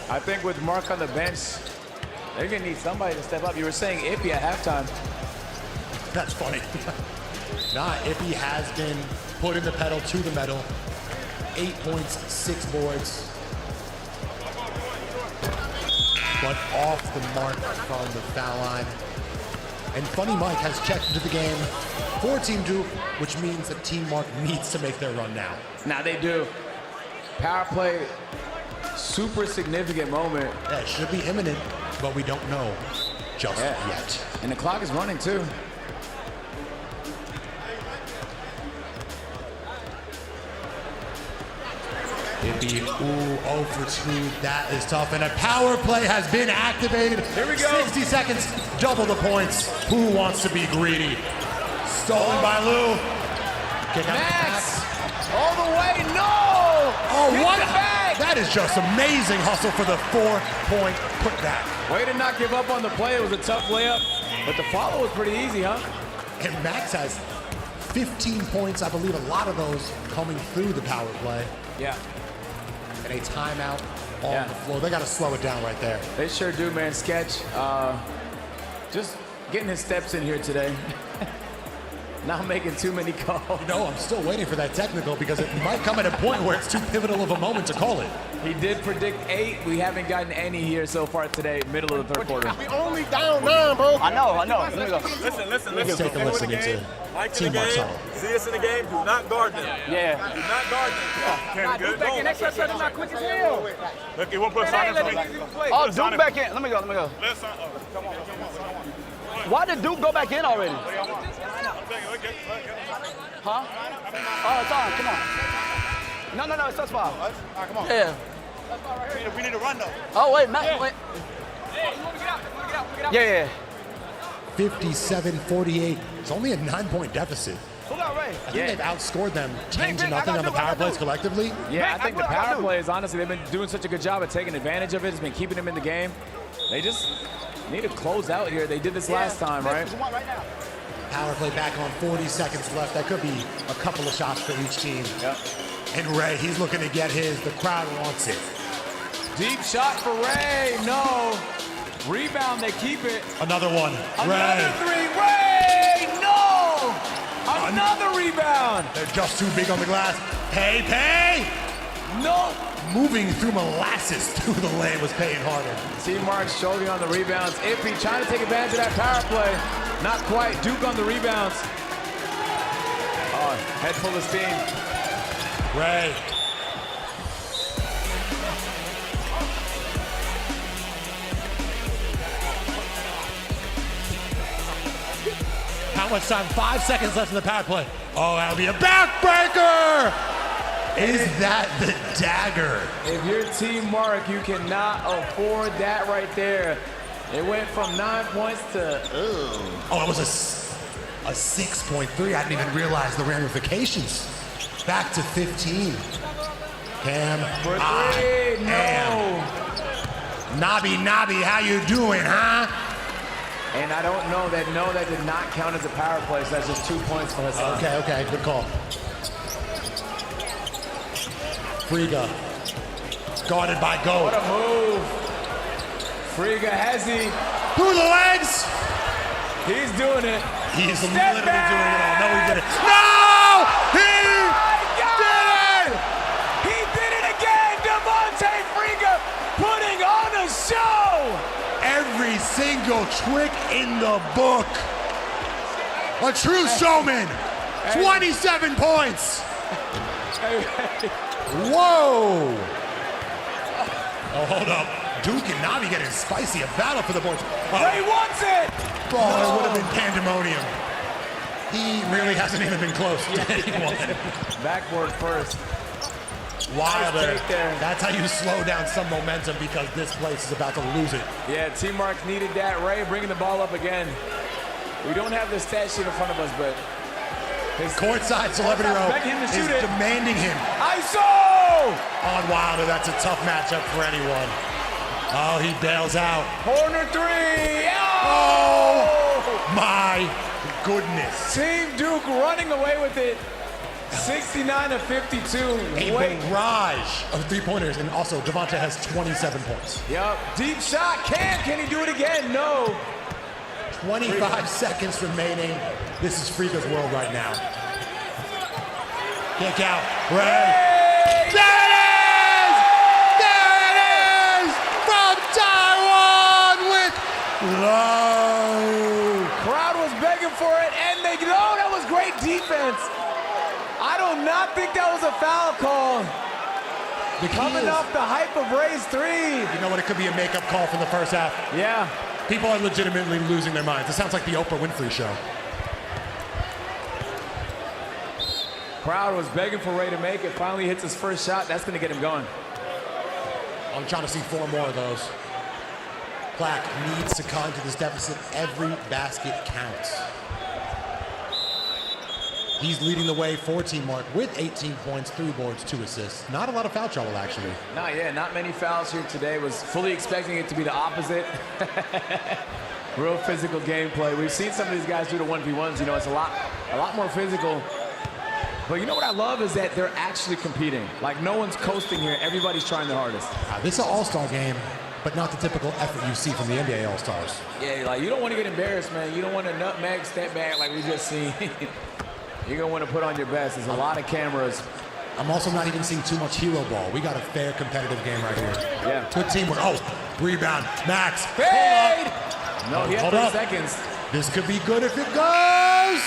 I think with Mark on the bench, they're gonna need somebody to step up. You were saying Ippy at halftime. That's funny. Nah, Ippy has been putting the pedal to the metal. 8 points, 6 boards. But off the mark from the foul line. And Funny Mike has checked into the game for Team Duke, which means that Team Mark needs to make their run now. Now they do. Power play, super significant moment. Yeah, it should be imminent, but we don't know just yet. And the clock is running too. Ippy, ooh, 0 for 2. That is tough. And a power play has been activated. Here we go. 60 seconds, double the points. Who wants to be greedy? Stolen by Lou. Kick out Max, all the way, no! Oh, Get what? the bag. That is just amazing hustle for the 4-point putback. Way to not give up on the play. It was a tough layup, but the follow was pretty easy, huh? And Max has 15 points. I believe a lot of those coming through the power play. Yeah. And a timeout on the floor. They got to slow it down right there. They sure do, man. Sketch, just getting his steps in here today. Not making too many calls. No, I'm still waiting for that technical because it might come at a point where it's too pivotal of a moment to call it. He did predict 8. We haven't gotten any here so far today, middle of the third quarter. We only down 9, bro. I know. Let me go. Listen. Let's take a listen into Team Mark's huddle. See us in the game, do not guard them. Yeah. Do not guard them. Can good. Go. Not quick as hell. Look, he won't put Sonic for me. Oh, Duke back in. Let me go. Come on. Why did Duke go back in already? Huh? Oh, it's on. Come on. No. It's us foul. All right, come on. Yeah. We need to run though. Oh, wait. Wait. Yeah. 57-48. It's only a 9-point deficit. Who got Ray? I think they've outscored them 10-0 on the power plays collectively. Yeah, I think the power plays, honestly, they've been doing such a good job of taking advantage of it. It's been keeping them in the game. They just need to close out here. They did this last time, right? Power play back on 40 seconds left. That could be a couple of shots for each team. Yep. And Ray, he's looking to get his. The crowd wants it. Deep shot for Ray. No. Rebound, they keep it. Another one. Another three. Ray! No! Another rebound. They're just too big on the glass. Pay! No! Moving through molasses through the lane was paying harder. Team Mark Shelby on the rebounds. Ippy trying to take advantage of that power play. Not quite. Duke on the rebounds. Oh, head full of steam. Ray. How much time? 5 seconds left in the power play. Oh, that'll be a backbreaker! Is that the dagger? If you're Team Mark, you cannot afford that right there. It went from 9 points to, Oh, it was a 6.3. I didn't even realize the ramifications. Back to 15. Cam. For 3, no. Nobby, how you doing, huh? And I don't know that, no, that did not count as a power play, so that's just 2 points for us. Okay, good call. Friga, guarded by Go. What a move. Friga has he. Through the legs. He's doing it. He's Step literally back. doing it all. No, he did it. No! He did it! He did it again. Devontae Friga putting on a show. Every single single trick in the book. A true showman. 27 points. Whoa. Oh, hold up. Duke and Navi getting spicy. A battle for the boards. Ray wants it. Oh, it would have been pandemonium. He really hasn't even been close to anyone. Backboard first. Wilder. Nice take there. That's how you slow down some momentum because this place is about to lose it. Yeah, Team Mark needed that. Ray bringing the ball up again. We don't have the stat sheet in front of us, but his courtside celebrity row is demanding him. ISO! On Wilder, that's a tough matchup for anyone. Oh, he bails out. Corner three. Oh my goodness. Team Duke running away with it. 69 to 52. A barrage of three-pointers, and also Devontae has 27 points. Yep. Deep shot. Can he do it again? No. 25 seconds remaining. This is Friga's world right now. Kick out. Ray. There it is! There it is! From Taiwan with love. Crowd was begging for it, and they know that was great defense. I do not think that was a foul call. Coming off the hype of Ray's three. You know what? It could be a makeup call from the first half. Yeah. People are legitimately losing their minds. It sounds like the Oprah Winfrey show. crowd was begging for Ray to make it. Finally hits his first shot. That's going to get him going. I'm trying to see 4 more of those. Black needs to cut into this deficit. Every basket counts. He's leading the way for Team Mark with 18 points, 3 boards, 2 assists. Not a lot of foul trouble, actually. Not many fouls here today. Was fully expecting it to be the opposite. Real physical gameplay. We've seen some of these guys do the 1v1s. You know, it's a lot more physical. But you know what I love is that they're actually competing. Like, no one's coasting here. Everybody's trying their hardest. This is an all-star game, but not the typical effort you see from the NBA All-Stars. Yeah, like, you don't want to get embarrassed, man. You don't want to nutmeg, step back like we just seen. You're going to want to put on your best. There's a lot of cameras. I'm also not even seeing too much hero ball. We got a fair competitive game right here. Yeah. Good teamwork. Oh, rebound. Max. Fade! No, he had 3 Hold seconds. This could be good if it goes.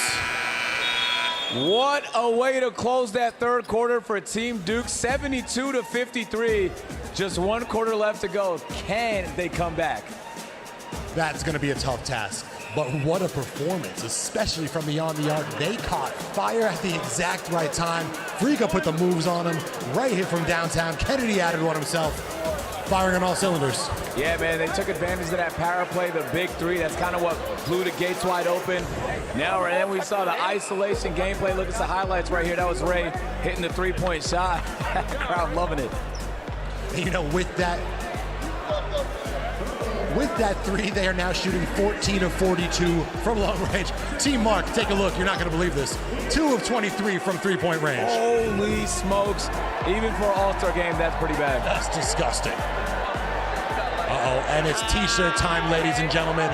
What a way to close that third quarter for Team Duke. 72-53. Just 1 quarter left to go. Can they come back? That's going to be a tough task. But what a performance, especially from beyond the arc. They caught fire at the exact right time. Friga put the moves on him. Right here from downtown. Kennedy added one himself. Firing on all cylinders. Yeah, man, they took advantage of that power play, the big 3. That's kind of what blew the gates wide open. Now, and then we saw the isolation gameplay. Look at the highlights right here. That was Ray hitting the 3-point shot. Crowd loving it. You know, with that 3, they are now shooting 14 of 42 from long range. Team Mark, take a look. You're not going to believe this. 2 of 23 from 3-point range. Holy smokes. Even for an all-star game, that's pretty bad. That's disgusting. Uh-oh, and it's T-shirt time, ladies and gentlemen.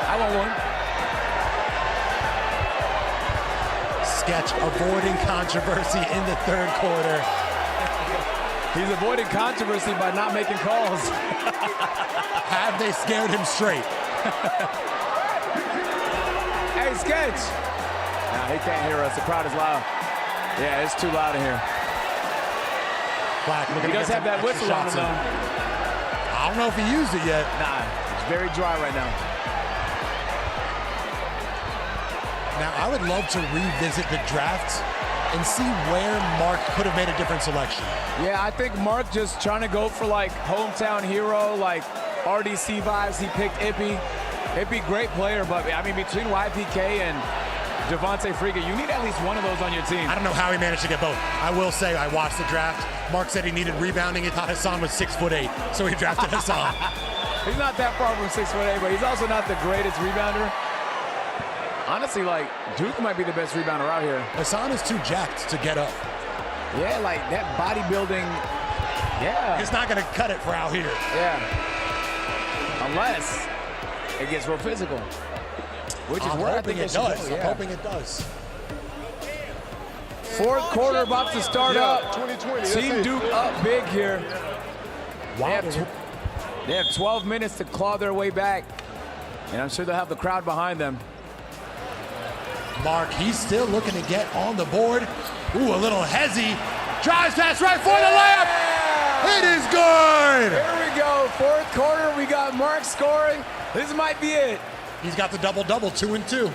I want one. Sketch avoiding controversy in the third quarter. He's avoiding controversy by not making calls. Have they scared him straight? Hey, Sketch. Nah, he can't hear us. The crowd is loud. Yeah, it's too loud in here. Black, he does have that whistle on him, though. I don't know if he used it yet. Nah, it's very dry right now. Now, I would love to revisit the draft and see where Mark could have made a different selection. Yeah, I think Mark just trying to go for, like, hometown hero, like RDC vibes. He picked Ippy. Ippy, great player, but, I mean, between YPK and Devontae Friga, you need at least one of those on your team. I don't know how he managed to get both. I will say, I watched the draft. Mark said he needed rebounding. He thought Hassan was 6'8", so he drafted Hassan. He's not that far from 6'8", but he's also not the greatest rebounder. Honestly, like, Duke might be the best rebounder out here. Hassan is too jacked to get up. Yeah, like, that bodybuilding, yeah. It's not going to cut it for out here. Yeah. Unless it gets real physical. Which is where I think it does. I'm hoping it does. Fourth quarter about to start up. 2020. Team Duke up big here. Wilder They have 12 minutes to claw their way back, and I'm sure they'll have the crowd behind them. Mark, he's still looking to get on the board. Ooh, a little hezzy. Drives past right for the layup. It is good. Here we go, fourth quarter. We got Mark scoring. This might be it. He's got the double-double, 2 and 2.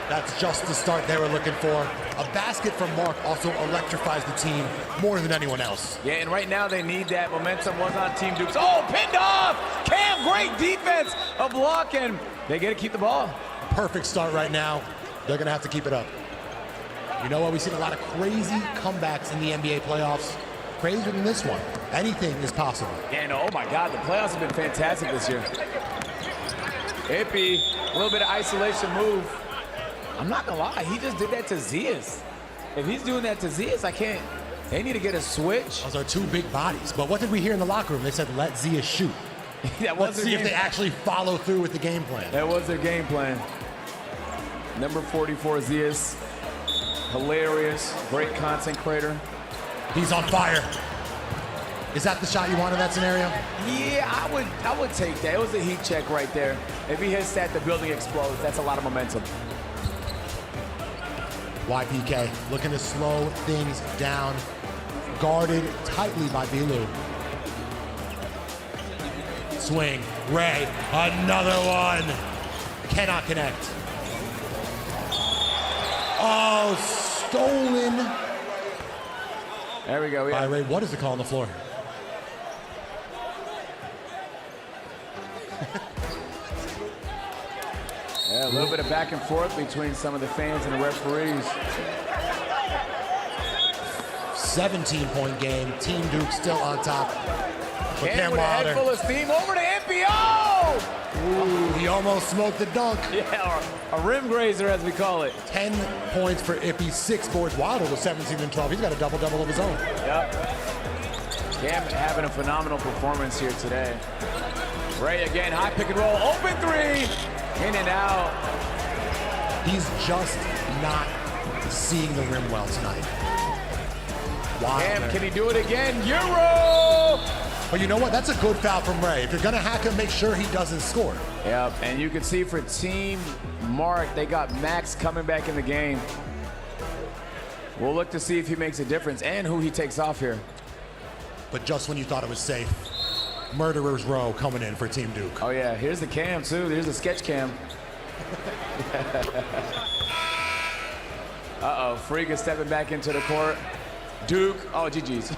That's just the start they were looking for. A basket from Mark also electrifies the team more than anyone else. Yeah, and right now they need that momentum. Was on Team Dukes. Oh, pinned off. Cam, great defense. A block, and they get to keep the ball. Perfect start right now. They're going to have to keep it up. You know what? We've seen a lot of crazy comebacks in the NBA playoffs. Crazier than this one. Anything is possible. And oh my God, the playoffs have been fantastic this year. Ippy, a little bit of isolation move. I'm not gonna lie, he just did that to Zias. If he's doing that to Zias, I can't. They need to get a switch. Those are two big bodies. But what did we hear in the locker room? They said, let Zias shoot. Let's see if they actually follow through with the game plan. That was their game plan. Number 44, Zias. Hilarious, great content creator. He's on fire. Is that the shot you want in that scenario? Yeah, I would take that. It was a heat check right there. If he hits that, the building explodes. That's a lot of momentum. YPK looking to slow things down. Guarded tightly by Bilu. Swing, Ray, another one. Cannot connect. Oh, stolen. There we go. Yeah. Ray, what is the call on the floor? Yeah, a little bit of back and forth between some of the fans and the referees. 17-point game. Team Duke still on top. Cam with a head full of steam over to MPO! Ooh, he almost smoked the dunk. Yeah, a rim grazer as we call it. 10 points for Ippy, 6 boards. Wilder with 17 and 12. He's got a double-double of his own. Yep. Cam having a phenomenal performance here today. Ray again, high pick and roll, open three, in and out. He's just not seeing the rim well tonight. Wilder. Cam, can he do it again? Euro! But you know what? That's a good foul from Ray. If you're going to hack him, make sure he doesn't score. Yep, and you can see for Team Mark, they got Max coming back in the game. We'll look to see if he makes a difference and who he takes off here. But just when you thought it was safe, Murderer's Row coming in for Team Duke. Oh yeah, here's the cam too. Here's the sketch cam. Uh-oh, Friga stepping back into the court. Duke, oh, GG's.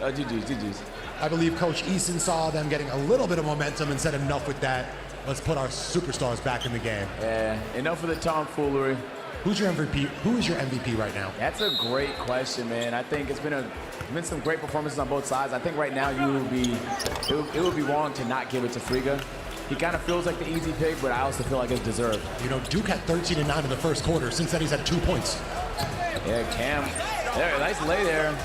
Oh, GG's. I believe Coach Eason saw them getting a little bit of momentum and said enough with that. Let's put our superstars back in the game. Yeah, enough of the tomfoolery. Who's your MVP? Who is your MVP right now? That's a great question, man. I think it's been some great performances on both sides. I think right now it would be wrong to not give it to Friga. He kind of feels like the easy pick, but I also feel like it's deserved. You know, Duke had 13 and 9 in the first quarter. Since then, he's had 2 points. Yeah, Cam. There, nice lay there.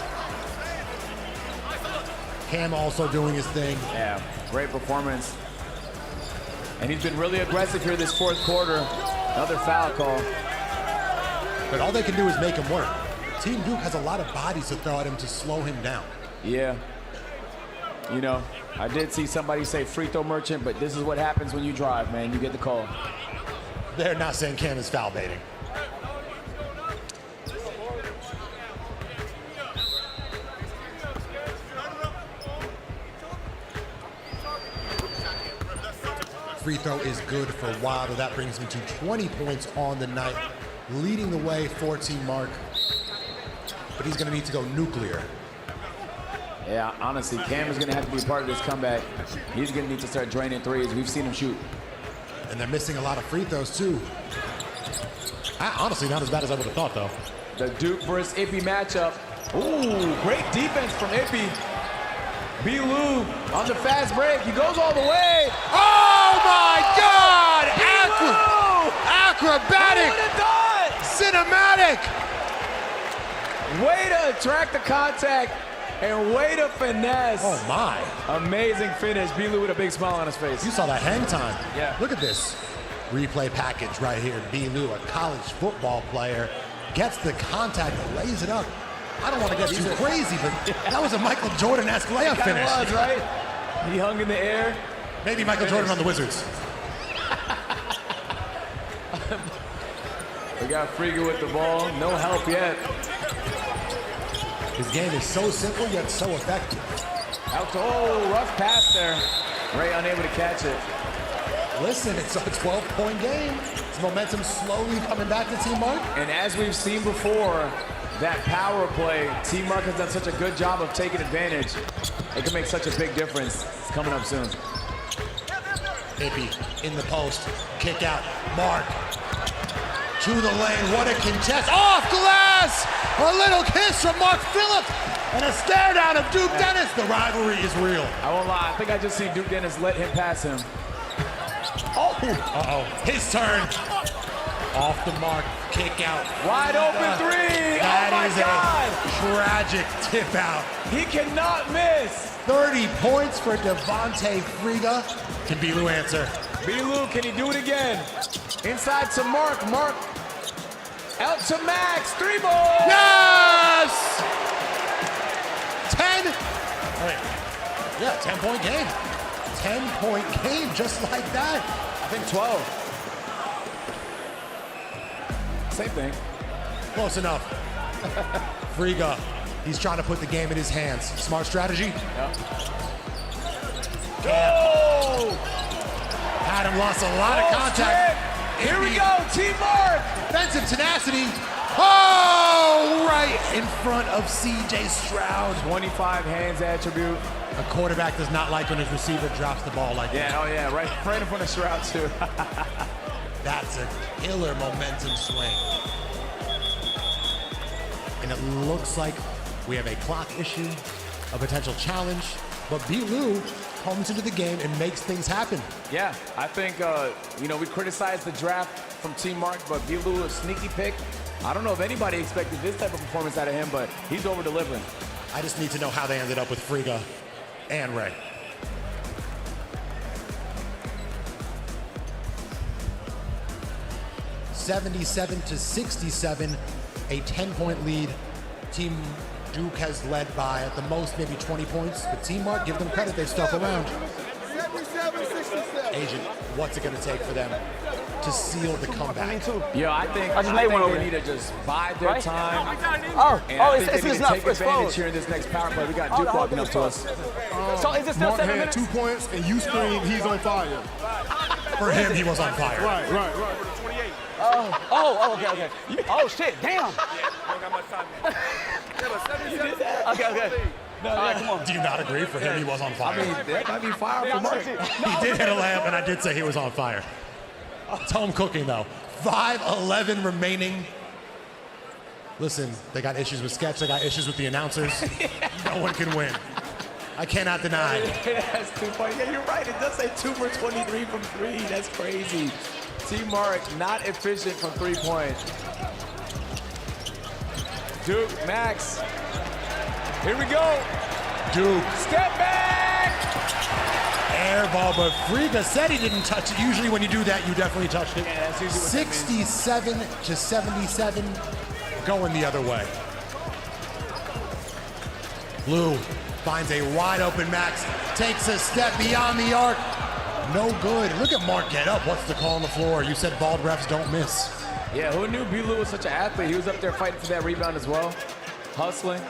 Cam also doing his thing. Yeah, great performance. And he's been really aggressive here this fourth quarter. Another foul call. But all they can do is make him work. Team Duke has a lot of bodies to throw at him to slow him down. Yeah. You know, I did see somebody say free throw merchant, but this is what happens when you drive, man. You get the call. They're not saying Cam is foul baiting. Free throw is good for Wilder. That brings him to 20 points on the night, leading the way for Team Mark. But he's going to need to go nuclear. Yeah, honestly, Cam is going to have to be a part of this comeback. He's going to need to start draining threes. We've seen him shoot. And they're missing a lot of free throws, too. Honestly, not as bad as I would have thought, though. The Duke versus Ippy matchup. Ooh, great defense from Ippy. Bilu on the fast break. He goes all the way. Oh, my God! Acrobatic! Cinematic! Way to attract the contact and way to finesse. Oh, my. Amazing finish. Bilu with a big smile on his face. You saw that hang time. Yeah. Look at this replay package right here. Bilu, a college football player, gets the contact and lays it up. I don't want to get too crazy, but that was a Michael Jordan-esque layup finish. Was, right? He hung in the air. Maybe Michael Jordan on the Wizards. We got Friga with the ball. No help yet. His game is so simple yet so effective. Out to, rough pass there. Ray unable to catch it. Listen, it's a 12-point game. It's momentum slowly coming back to Team Mark. And as we've seen before, that power play, Team Mark has done such a good job of taking advantage. It can make such a big difference. It's coming up soon. Ippy in the post, kick out, Mark to the lane, what a contest, off glass! A little kiss from Mark Phillips, and a stare down of Duke Dennis. The rivalry is real. I won't lie, I think I just see Duke Dennis let him pass him. His turn. Off the mark, kick out. Wide open three, That oh my is God! a tragic tip out. He cannot miss. 30 points for Devontae Friga. Can Bilu answer? Bilu, can he do it again? Inside to Mark. Mark out to Max. 3 ball. Yes! 10-point game. 10-point game, just like that. I think 12. Same thing. Close enough. Friga, he's trying to put the game in his hands. Smart strategy. Yep. Go! Adam lost a lot of contact. Here we go, Team Mark. Defensive tenacity. Oh, right in front of C.J. Stroud. 25 hands attribute. A quarterback does not like when his receiver drops the ball like that. Yeah, oh yeah, right in front of Stroud too. That's a killer momentum swing. And it looks like we have a clock issue, a potential challenge, but Bilu comes into the game and makes things happen. Yeah, I think, we criticized the draft from Team Mark, but Bilu, a sneaky pick. I don't know if anybody expected this type of performance out of him, but he's over-delivering. I just need to know how they ended up with Friga and Ray. (77-67), a 10-point lead. Team Duke has led by at the most maybe 20 points. But Team Mark, give them credit, they stuck around. Agent, what's it going to take for them to seal the comeback? Yeah, I think they need to just bide their time. It's not. Take advantage here in this next power play. We got Duke walking up to us. So is it still Mark 7 had minutes? 2 points, and you screamed, he's on fire. For him, he was on fire. Right. Okay. Oh, shit, damn. Okay. No, come on. Do you not agree? For him, he was on fire. I mean, that might be fire for Mark. He did hit a layup, and I did say he was on fire. It's home cooking, though. 5:11 remaining. Listen, they got issues with Sketch. They got issues with the announcers. No one can win. I cannot deny. It has 2 points. Yeah, you're right. It does say 2 for 23 from 3. That's crazy. Team Mark not efficient from 3-point. Duke, Max. Here we go. Duke. Step back. Air ball, but Friga said he didn't touch it. Usually when you do that, you definitely touched it. Yeah, that's usually what that means. 67-77, going the other way. Blue finds a wide open Max, takes a step beyond the arc. No good. Look at Mark get up. What's the call on the floor? You said bald refs don't miss. Yeah, who knew Bilu was such an athlete? He was up there fighting for that rebound as well, hustling.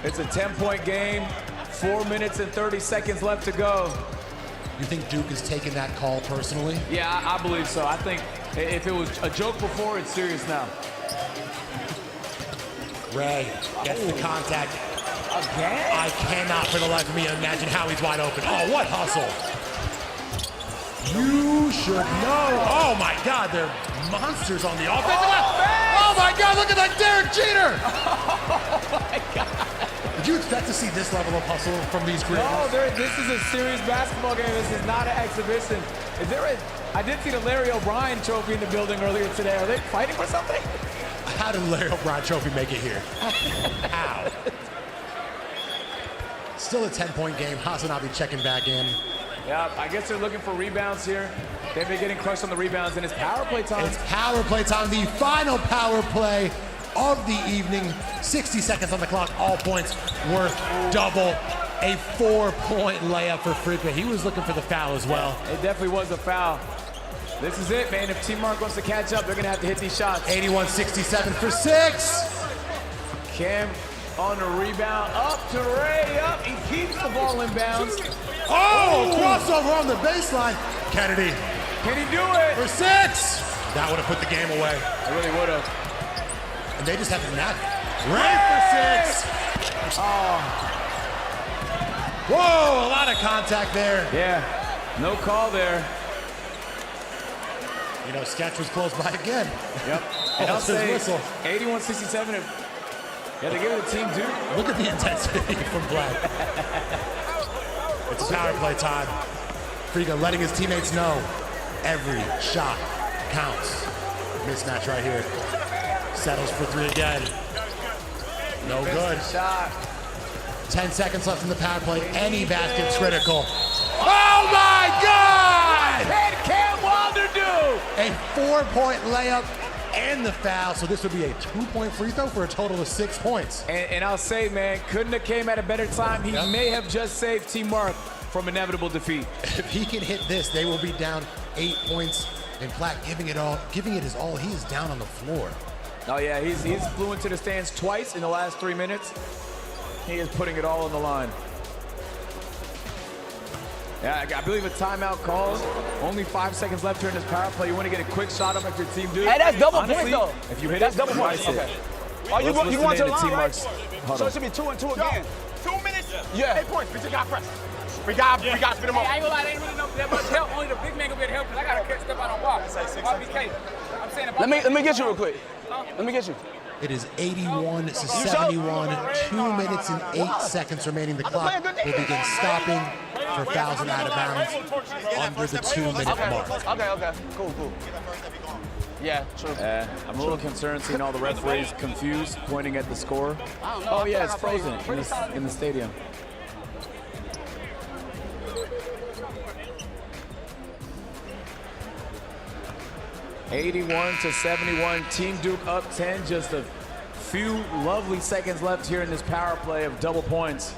It's a 10-point game, 4 minutes and 30 seconds left to go. You think Duke is taking that call personally? Yeah, I believe so. I think if it was a joke before, it's serious now. Ray gets the contact. Again? I cannot for the life of me imagine how he's wide open. Oh, what hustle. You should know. Oh my God, they're monsters on the offensive end. Oh my God, look at that Derek Jeter. Oh my God. Did you expect to see this level of hustle from these creators? No, this is a serious basketball game. This is not an exhibition. I did see the Larry O'Brien trophy in the building earlier today. Are they fighting for something? How did Larry O'Brien trophy make it here? How? Still a 10-point game. Hasanabe checking back in. Yeah, I guess they're looking for rebounds here. They've been getting crushed on the rebounds, and it's power play time. It's power play time. The final power play of the evening. 60 seconds on the clock, all points worth double. A 4-point layup for Freaka. He was looking for the foul as well. It definitely was a foul. This is it, man. If Team Mark wants to catch up, they're going to have to hit these shots. 81-67 for 6. Cam on the rebound. Up to Ray. Up. He keeps the ball in bounds. Oh, crossover on the baseline. Kennedy. Can he do it? For 6. That would have put the game away. I really would have. And they just have to nap it. Ray for 6. Oh. Whoa, a lot of contact there. Yeah, no call there. You know, Sketch was close by again. Yep. And I'll say 81-67. Yeah, they give it to Team Duke. Look at the intensity from Black. It's power play time. Freaka letting his teammates know every shot counts. Mismatch right here. Settles for 3 again. No good. Shot. 10 seconds left in the power play. Any basket's critical. Oh my God! What can Cam Wilder do? A 4-point layup and the foul. So this would be a 2-point free throw for a total of 6 points. And I'll say, man, couldn't have came at a better time. He may have just saved Team Mark from inevitable defeat. If he can hit this, they will be down 8 points. And Platt giving it his all. He is down on the floor. Oh yeah, he's flew into the stands twice in the last 3 minutes. He is putting it all on the line. Yeah, I believe a timeout called. Only 5 seconds left here in this power play. You want to get a quick shot up at your team, dude. Hey, that's double Honestly, points, though. If you hit that's it, double points. slice it. Okay. Oh, you want to the line, right? So it should be 2 and 2 again. 2 minutes? Yeah. 8 points. We just got press. We got to spin them up. I ain't gonna lie, they ain't really no that much help. Only the big man gonna be able to help because I gotta catch stuff out on block. RBK. I'm saying about Let me get you real quick. Let me get you. It is 81-71. 2 minutes and 8 seconds remaining. The clock will begin stopping for fouls and out of bounds under the 2-minute mark. Okay. Cool. Yeah, true. I'm a little concerned seeing all the referees confused, pointing at the score. Oh yeah, it's frozen in the stadium. (81-71). Team Duke up 10. Just a few lovely seconds left here in this power play of double points.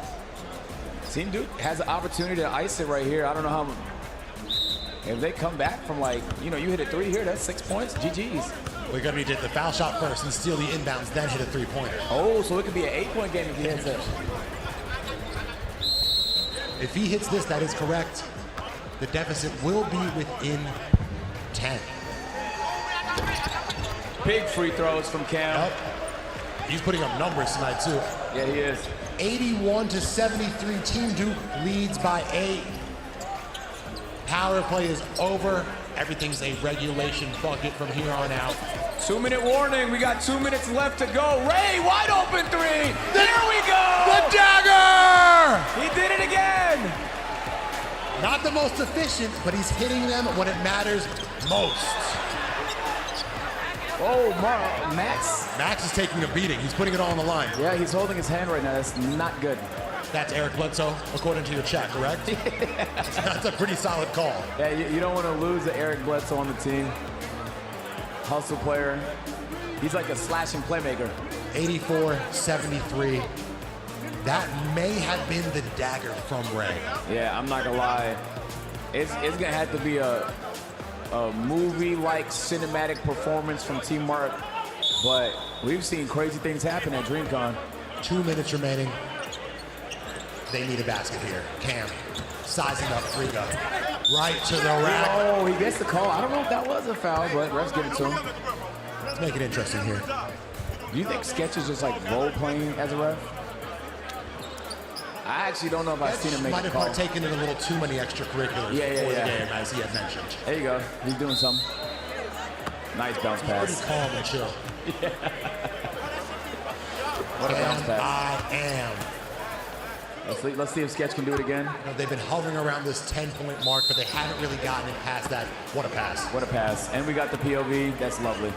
Team Duke has an opportunity to ice it right here. I don't know how. If they come back from you hit a 3 here, that's 6 points. GG's. We're going to need to hit the foul shot first and steal the inbounds, then hit a 3-pointer. Oh, so it could be an 8-point game if he hits it. If he hits this, that is correct. The deficit will be within 10. Big free throws from Cam. Yep. He's putting up numbers tonight, too. Yeah, he is. 81-73. Team Duke leads by 8. Power play is over. Everything's a regulation bucket from here on out. 2-minute warning. We got 2 minutes left to go. Ray, wide open 3. There we go. The dagger! He did it again. Not the most efficient, but he's hitting them when it matters most. Oh, Max. Max is taking a beating. He's putting it all on the line. Yeah, he's holding his hand right now. That's not good. That's Eric Bledsoe, according to your chat, correct? That's a pretty solid call. Yeah, you don't want to lose the Eric Bledsoe on the team. Hustle player. He's like a slashing playmaker. 84-73. That may have been the dagger from Ray. Yeah, I'm not gonna lie. It's gonna have to be a movie-like cinematic performance from Team Mark, but we've seen crazy things happen at Dreamcon. 2 minutes remaining. They need a basket here. Cam sizing up Freaka. Right to the rack. Oh, he gets the call. I don't know if that was a foul, but refs give it to him. Let's make it interesting here. Do you think Sketch is just like role-playing as a ref? I actually don't know if I've seen him make a call. Might have partaken in a little too many extracurriculars before the game, as he had mentioned. There you go. He's doing something. Nice bounce pass. Pretty calm and chill. Yeah. What a bounce pass. I am. Let's see if Sketch can do it again. You know, they've been hovering around this 10-point mark, but they haven't really gotten it past that. What a pass. What a pass. And we got the POV. That's lovely.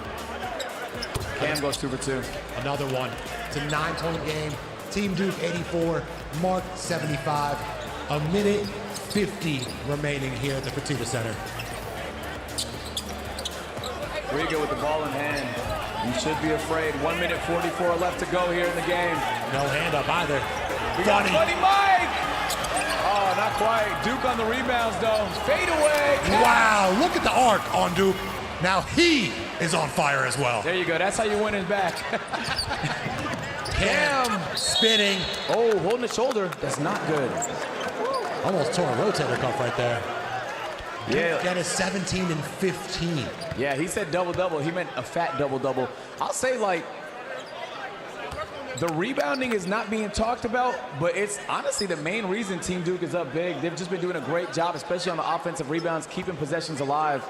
Cam goes 2 for 2. Another one. It's a 9-point game. Team Duke 84, Mark 75. A minute 50 remaining here at the Fertitta Center. Friga with the ball in hand. You should be afraid. 1 minute 44 left to go here in the game. No hand up either. We got Funny Mike! Oh, not quite. Duke on the rebounds, though. Fade away. Wow, look at the arc on Duke. Now he is on fire as well. There you go. That's how you win his back. Cam spinning. Oh, holding the shoulder. That's not good. Almost tore a rotator cuff right there. Yeah. That is 17 and 15. Yeah, he said double-double. He meant a fat double-double. I'll say, like, the rebounding is not being talked about, but it's honestly the main reason Team Duke is up big. They've just been doing a great job, especially on the offensive rebounds, keeping possessions alive.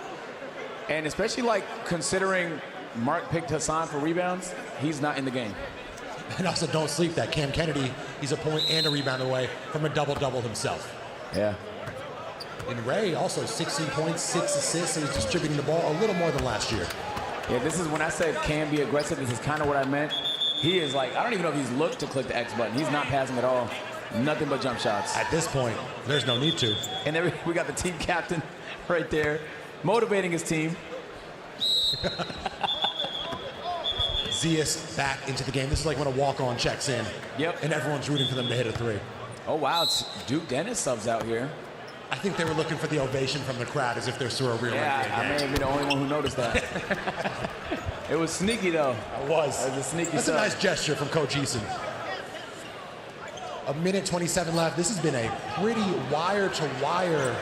And especially, like, considering Mark picked Hassan for rebounds, he's not in the game. And also don't sleep that Cam Kennedy, he's a point and a rebound away from a double-double himself. Yeah. And Ray also 16 points, 6 assists, so he's distributing the ball a little more than last year. Yeah, this is when I said Cam be aggressive, this is kind of what I meant. He is like, I don't even know if he's looked to click the X button. He's not passing at all. Nothing but jump shots. At this point, there's no need to. And then we got the team captain right there, motivating his team. Zias back into the game. This is like when a walk-on checks in. Yep. And everyone's rooting for them to hit a three. Oh, wow. It's Duke Dennis subs out here. I think they were looking for the ovation from the crowd as if they're through a real Yeah, I may be the only one who noticed that. It was sneaky, though. It was. It was a sneaky That's sub. a nice gesture from Coach Eason. A minute 27 left. This has been a pretty wire-to-wire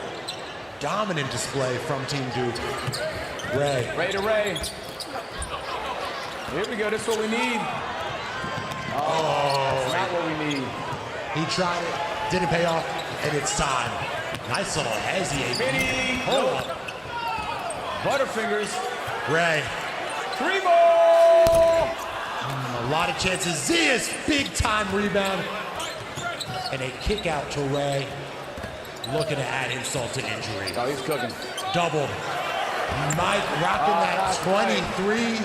dominant display from Team Duke. Ray. Ray to Ray. Here we go. This is what we need. Oh, That's not what we need. He tried it, didn't pay off, and it's time. Nice little hezzy, Mini. Hold up. Butterfingers. Ray. 3 ball. A lot of chances. Zias, big time rebound. And a kick out to Ray. Looking to add insult to injury. Oh, he's cooking. Double. Mike rocking that 23.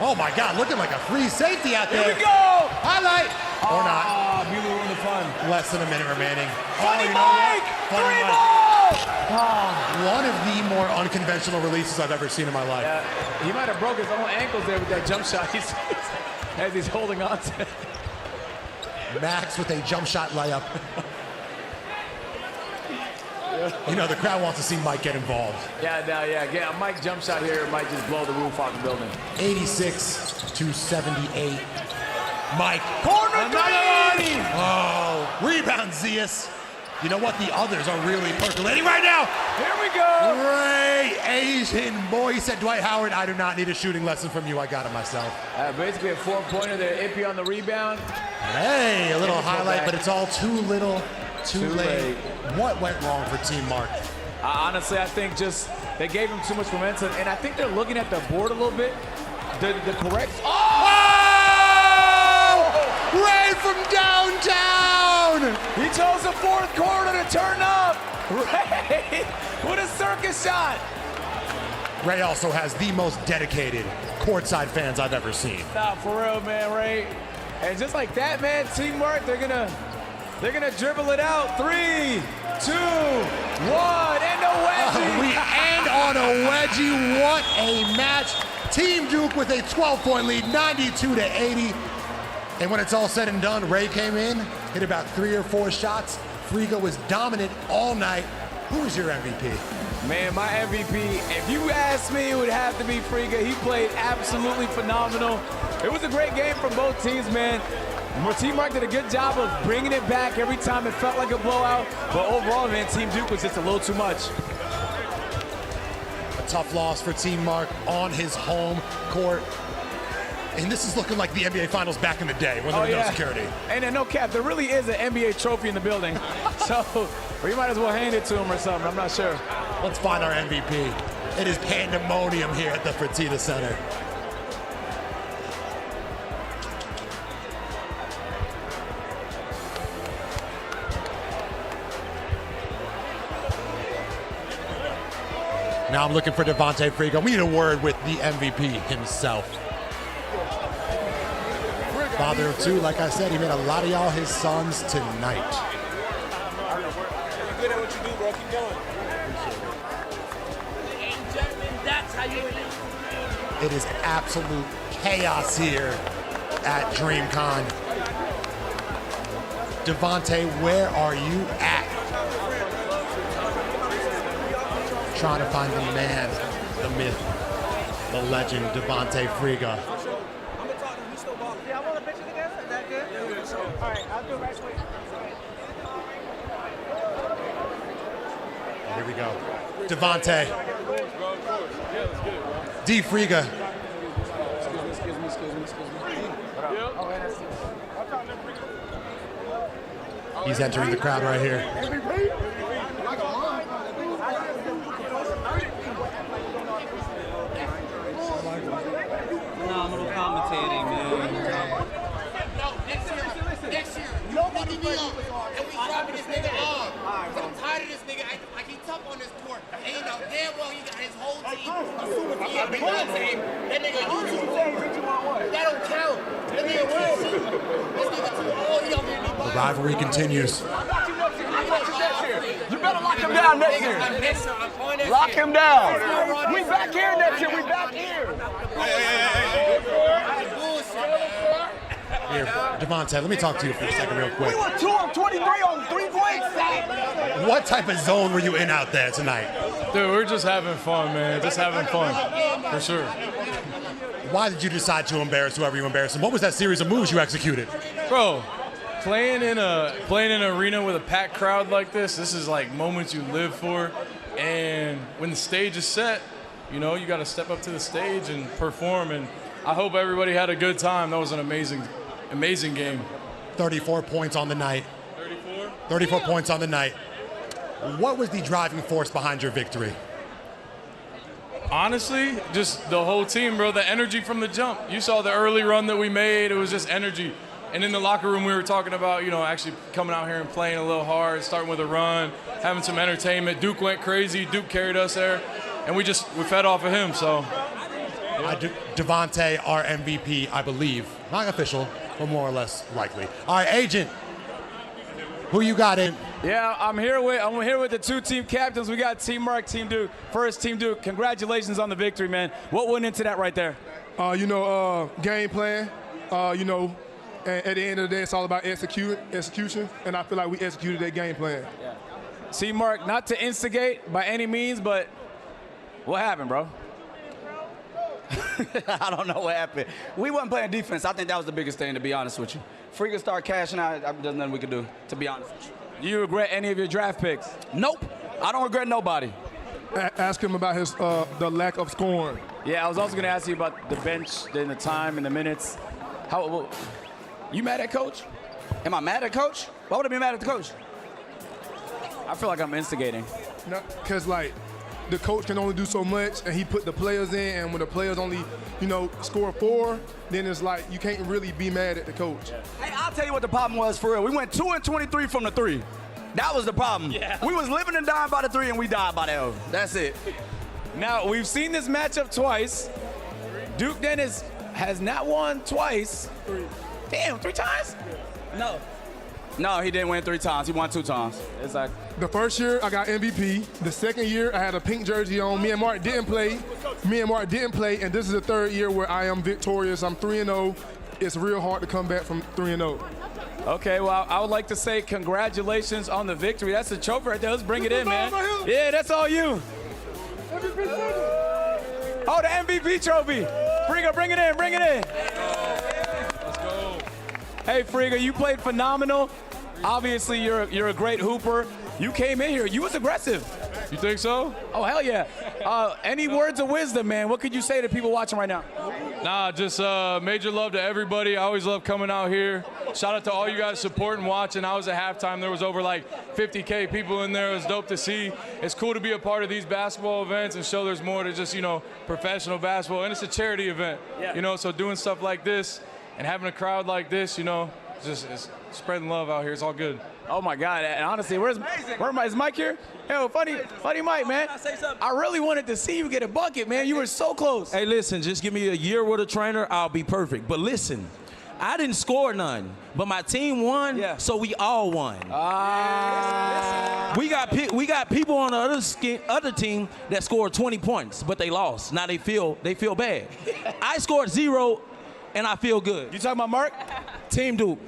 Oh my God, looking like a free safety out there. Here we go. Highlight. Or not. Ah, Bueller ruined the fun. Less than a minute remaining. Funny you know what? Mike. Funny 3 Mike. ball. One of the more unconventional releases I've ever seen in my life. He might have broke his own ankles there with that jump shot. As he's holding on to it. Max with a jump shot layup. You know, the crowd wants to see Mike get involved. Yeah, get a Mike jump shot here might just blow the roof off the building. 86 to 78. Mike. Corner 3. Oh, rebound Zias. You know what? The others are really percolating right now. Here we go. Ray, Asian boy. He said, Dwight Howard, I do not need a shooting lesson from you. I got it myself. Basically a 4-pointer there. Ippy on the rebound. Hey, a little Let's go highlight, back. but it's all too little, too late. What went wrong for Team Mark? Honestly, I think just they gave him too much momentum, and I think they're looking at the board a little bit. The correct. Oh! Ray from downtown! He chose the 4th quarter to turn up. Ray with a circus shot. Ray also has the most dedicated courtside fans I've ever seen. Nah, for real, man, Ray. And just like that, man, teamwork, they're gonna dribble it out. 3, 2, 1, and a wedgie. We end on a wedgie. What a match. Team Duke with a 12-point lead, 92 to 80. And when it's all said and done, Ray came in, hit about 3 or 4 shots. Friga was dominant all night. Who was your MVP? Man, my MVP, if you ask me, it would have to be Friga. He played absolutely phenomenal. It was a great game from both teams, man. Team Mark did a good job of bringing it back every time it felt like a blowout. But overall, man, Team Duke was just a little too much. A tough loss for Team Mark on his home court. And this is looking like the NBA Finals back in the day when there was no security. And no cap, there really is an NBA trophy in the building. So we might as well hand it to him or something. I'm not sure. Let's find our MVP. It is pandemonium here at the Fertitta Center. Now I'm looking for Devontae Friga. We need a word with the MVP himself. Father of 2, like I said, he made a lot of y'all his sons tonight. You're good at what you do, bro. Keep going. Ladies and gentlemen, that's It is absolute chaos here at Dreamcon. Devontae, where are you at? Trying to find the man, the myth, the legend, Devontae Friga. Here we go. Devontae. D. Friga. He's entering the crowd right here. Phenomenal commentating, man. Next year, nobody be up, and we dropping this nigga off. I'm tired of this nigga. Like he tough on this court, and you know damn well he got his whole team. Assuming he got big on team. That nigga YouTube. That don't count. That nigga win. This nigga too old. He don't get any The rivalry continues. You better lock him down next year. Lock him down. We back here next year. We back here. Here, Devontae, let me talk to you for a second real quick. We were 2 of 23 on 3 points. What type of zone were you in out there tonight? Dude, we're just having fun, man. Just having fun, for sure. Why did you decide to embarrass whoever you embarrassed? And what was that series of moves you executed? Bro, playing in an arena with a packed crowd like this is like moments you live for. And when the stage is set, you know, you got to step up to the stage and perform. And I hope everybody had a good time. That was an amazing game. 34 points on the night. 34 points on the night. What was the driving force behind your victory? Honestly, just the whole team, bro. The energy from the jump. You saw the early run that we made. It was just energy. And in the locker room, we were talking about, you know, actually coming out here and playing a little hard, starting with a run, having some entertainment. Duke went crazy. Duke carried us there. And we fed off of him, so. Devontae, our MVP, I believe. Not official, but more or less likely. All right, Agent, who you got in? Yeah, I'm here with the 2 team captains. We got Team Mark, Team Duke. First, Team Duke, congratulations on the victory, man. What went into that right there? Game plan. And at the end of the day, it's all about execution, and I feel like we executed that game plan. Yeah. Team Mark, not to instigate by any means, but what happened, bro? I don't know what happened. We wasn't playing defense. I think that was the biggest thing, to be honest with you. Freaking start cashing out. There's nothing we could do, to be honest with you. Do you regret any of your draft picks? Nope. I don't regret nobody. Ask him about his the lack of scoring. Yeah, I was also going to ask you about the bench, the time, and the minutes. You mad at Coach? Am I mad at Coach? Why would I be mad at the coach? I feel like I'm instigating. No, because, the coach can only do so much, and he put the players in, and when the players only, score 4, then it's like you can't really be mad at the coach. Hey, I'll tell you what the problem was for real. We went 2 and 23 from the 3. That was the problem. Yeah. We was living and dying by the 3, and we died by the L. That's it. Now, we've seen this matchup twice. Duke Dennis has not won twice. 3. Damn, 3 times? No, he didn't win 3 times. He won 2 times. It's like the first year I got MVP. The second year I had a pink jersey on. Me and Mark didn't play. And this is the 3rd year where I am victorious. I'm 3-0. It's real hard to come back from 3-0. Okay, well, I would like to say congratulations on the victory. That's the trophy right there. Let's bring it in, man. Yeah, that's all you. Oh, the MVP trophy. Friga, bring it in. Let's go. Hey, Friga, you played phenomenal. Obviously, you're a great hooper. You came in here. You was aggressive. You think so? Oh, hell yeah. Any words of wisdom, man? What could you say to people watching right now? Nah, just major love to everybody. I always love coming out here. Shout out to all you guys supporting, watching. I was at halftime. There was over 50K people in there. It was dope to see. It's cool to be a part of these basketball events and show there's more to just, professional basketball. And it's a charity event, so doing stuff like this and having a crowd like this, it's spreading love out here. It's all good. Oh my God! And honestly, is Mike here? Hell, funny Mike, man. I really wanted to see you get a bucket, man. You were so close. Hey, listen, just give me a year with a trainer, I'll be perfect. But listen, I didn't score none, but my team won, so we all won. We got people on the other team that scored 20 points, but they lost. Now they feel bad. I scored 0, and I feel good. You talking about Mark? Team Duke.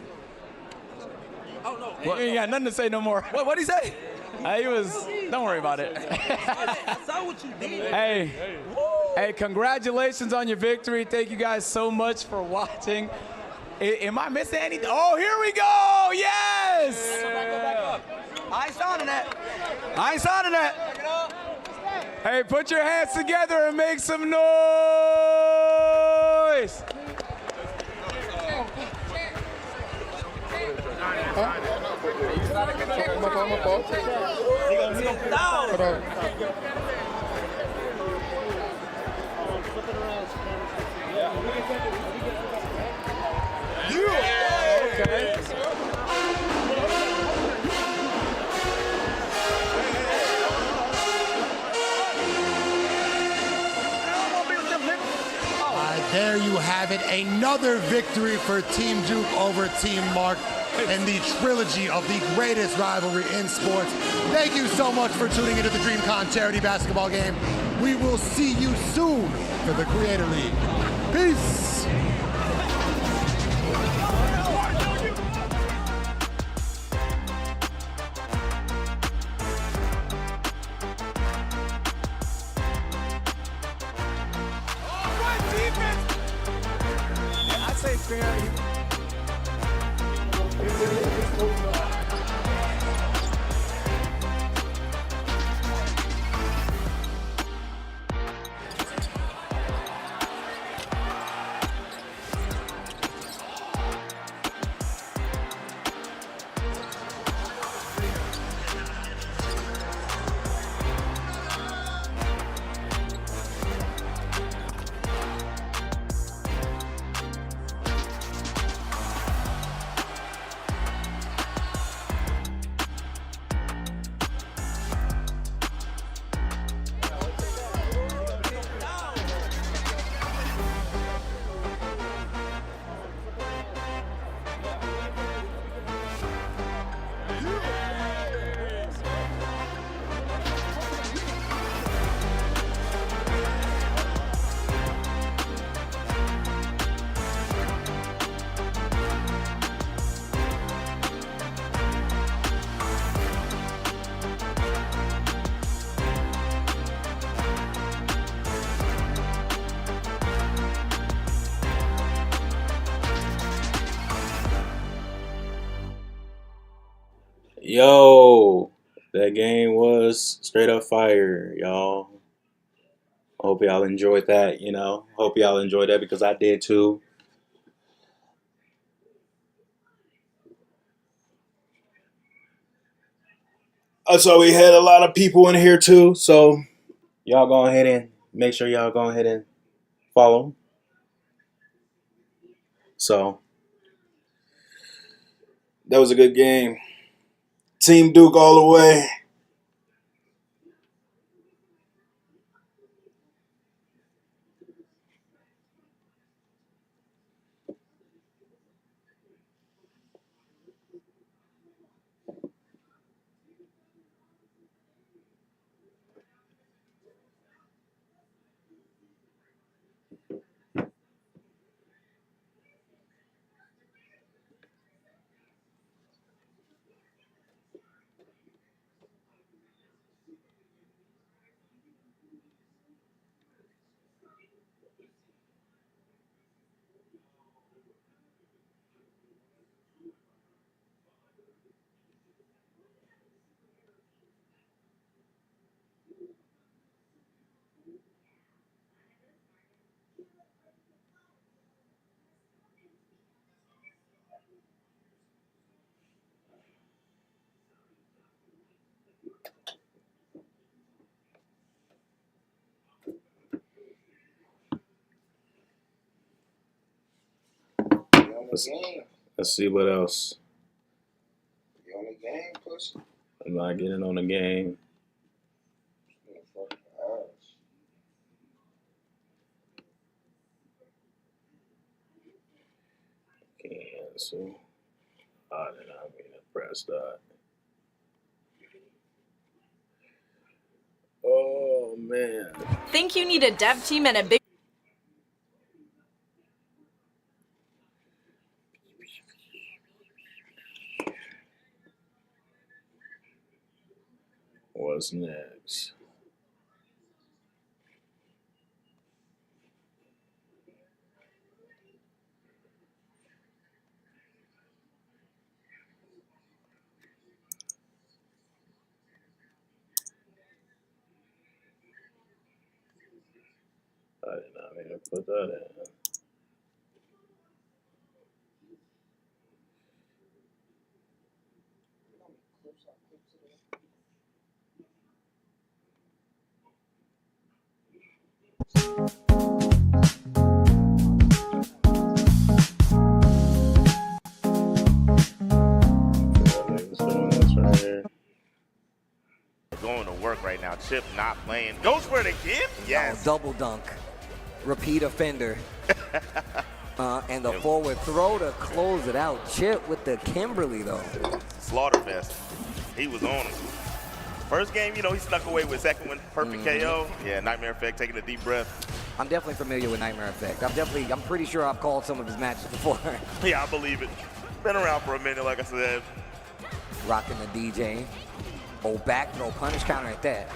Oh no, you ain't got nothing to say no more. What'd he say? He was. Don't worry about it. I saw what you did. Hey, congratulations on your victory. Thank you guys so much for watching. Am I missing anything? Oh, here we go. Yes. I ain't signing that. I ain't signing that. Hey, put your hands together and make some noise. Okay. There you have it, another victory for Team Duke over Team Mark in the trilogy of the greatest rivalry in sports. Thank you so much for tuning into the Dreamcon charity basketball game. We will see you soon for the Creator League. Peace. I'd say fair. Yo, that game was straight up fire, y'all. Hope y'all enjoyed that, Hope y'all enjoyed that because I did too. So we had a lot of people in here too, so y'all go ahead and make sure y'all go ahead and follow. So that was a good game. Team Duke all the way. Let's see what else. You on the game, pussy? I'm not getting on the game. cancel. I did not mean to press that. Oh man. Think you need a dev team and a big What's next? I did not mean to put that in. Going to work right now. Chip not playing. Goes for it again? Yes. Double dunk. Repeat offender. And the forward throw to close it out. Chip with the Kimberly, though. Slaughterfest. He was on it. First game, you know, he snuck away with second one. Perfect KO. Yeah, Nightmare Effect taking a deep breath. I'm definitely familiar with Nightmare Effect. I'm pretty sure I've called some of his matches before. Yeah, I believe it. Been around for a minute, like I said. Rocking the DJ. Oh, back throw, punish counter at that.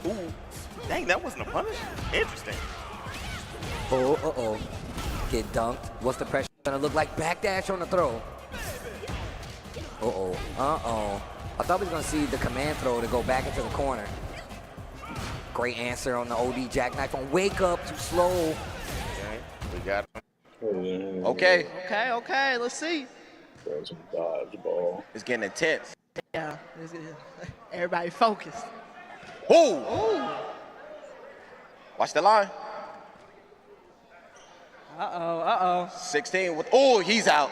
Ooh, dang, that wasn't a punish? Interesting. Oh. Get dunked. What's the pressure gonna look like? Backdash on the throw. Uh-oh. I thought we was gonna see the command throw to go back into the corner. Great answer on the OD jackknife on wake up, too slow. Okay, we got him. Okay, let's see. Throw some dodgeball. It's getting intense. Yeah, everybody focused. Ooh! Watch the line. Uh-oh. 16 with, oh, he's out.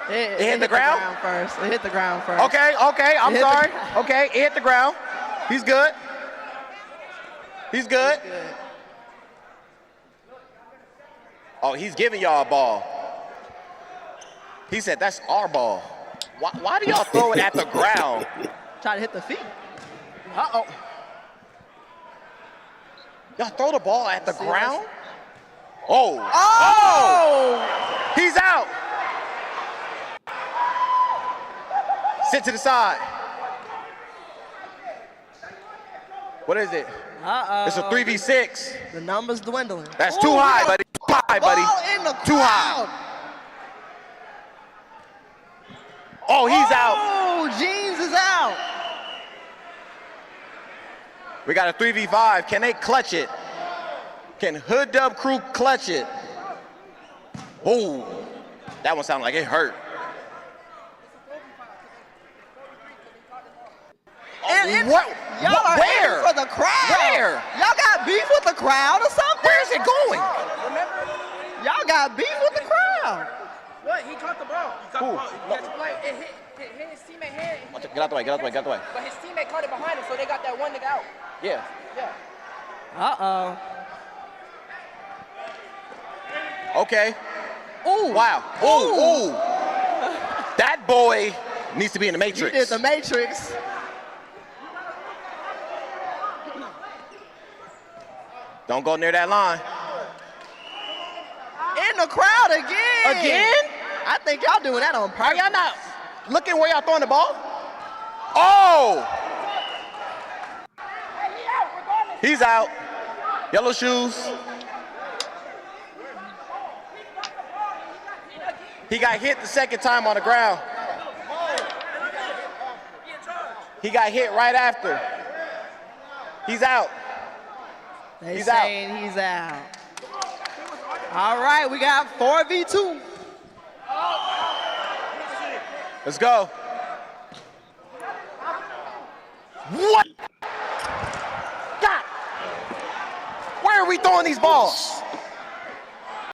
It hit the ground? It hit the ground first. Okay, I'm sorry. Okay, it hit the ground. He's good. He's good. Oh, he's giving y'all a ball. He said, that's our ball. Why do y'all throw it at the ground? Try to hit the feet. Uh-oh. Y'all throw the ball at the ground? Oh. He's out. Sit to the side. What is it? It's a 3v6. The number's dwindling. That's too high, buddy. Too high, buddy. Ball in the Too crowd. high. Oh, he's out. Oh, Jeans is out. We got a 3v5. Can they clutch it? Can Hood Dub Crew clutch it? Oh, that one sounded like it hurt. Y'all Where? for the crowd. Where? Y'all got beef with the crowd or something? Where is it going? Y'all got beef with the crowd. What? He caught the ball. He got the play. It hit his teammate head. Get out the way, get out the way, get out the way. But his teammate caught it behind him, so they got that one nigga out. Yeah. Uh-oh. Okay. Ooh. Wow. Ooh. That boy needs to be in the Matrix. You did the Matrix. Don't go near that line. In the crowd again. Again? I think y'all doing that on purpose. Are y'all not looking where y'all throwing the ball? Oh! He's out. Yellow shoes. He got hit the second time on the ground. He got hit right after. He's out. They saying he's out. All right, we got 4v2. Let's go. What? God. Where are we throwing these balls?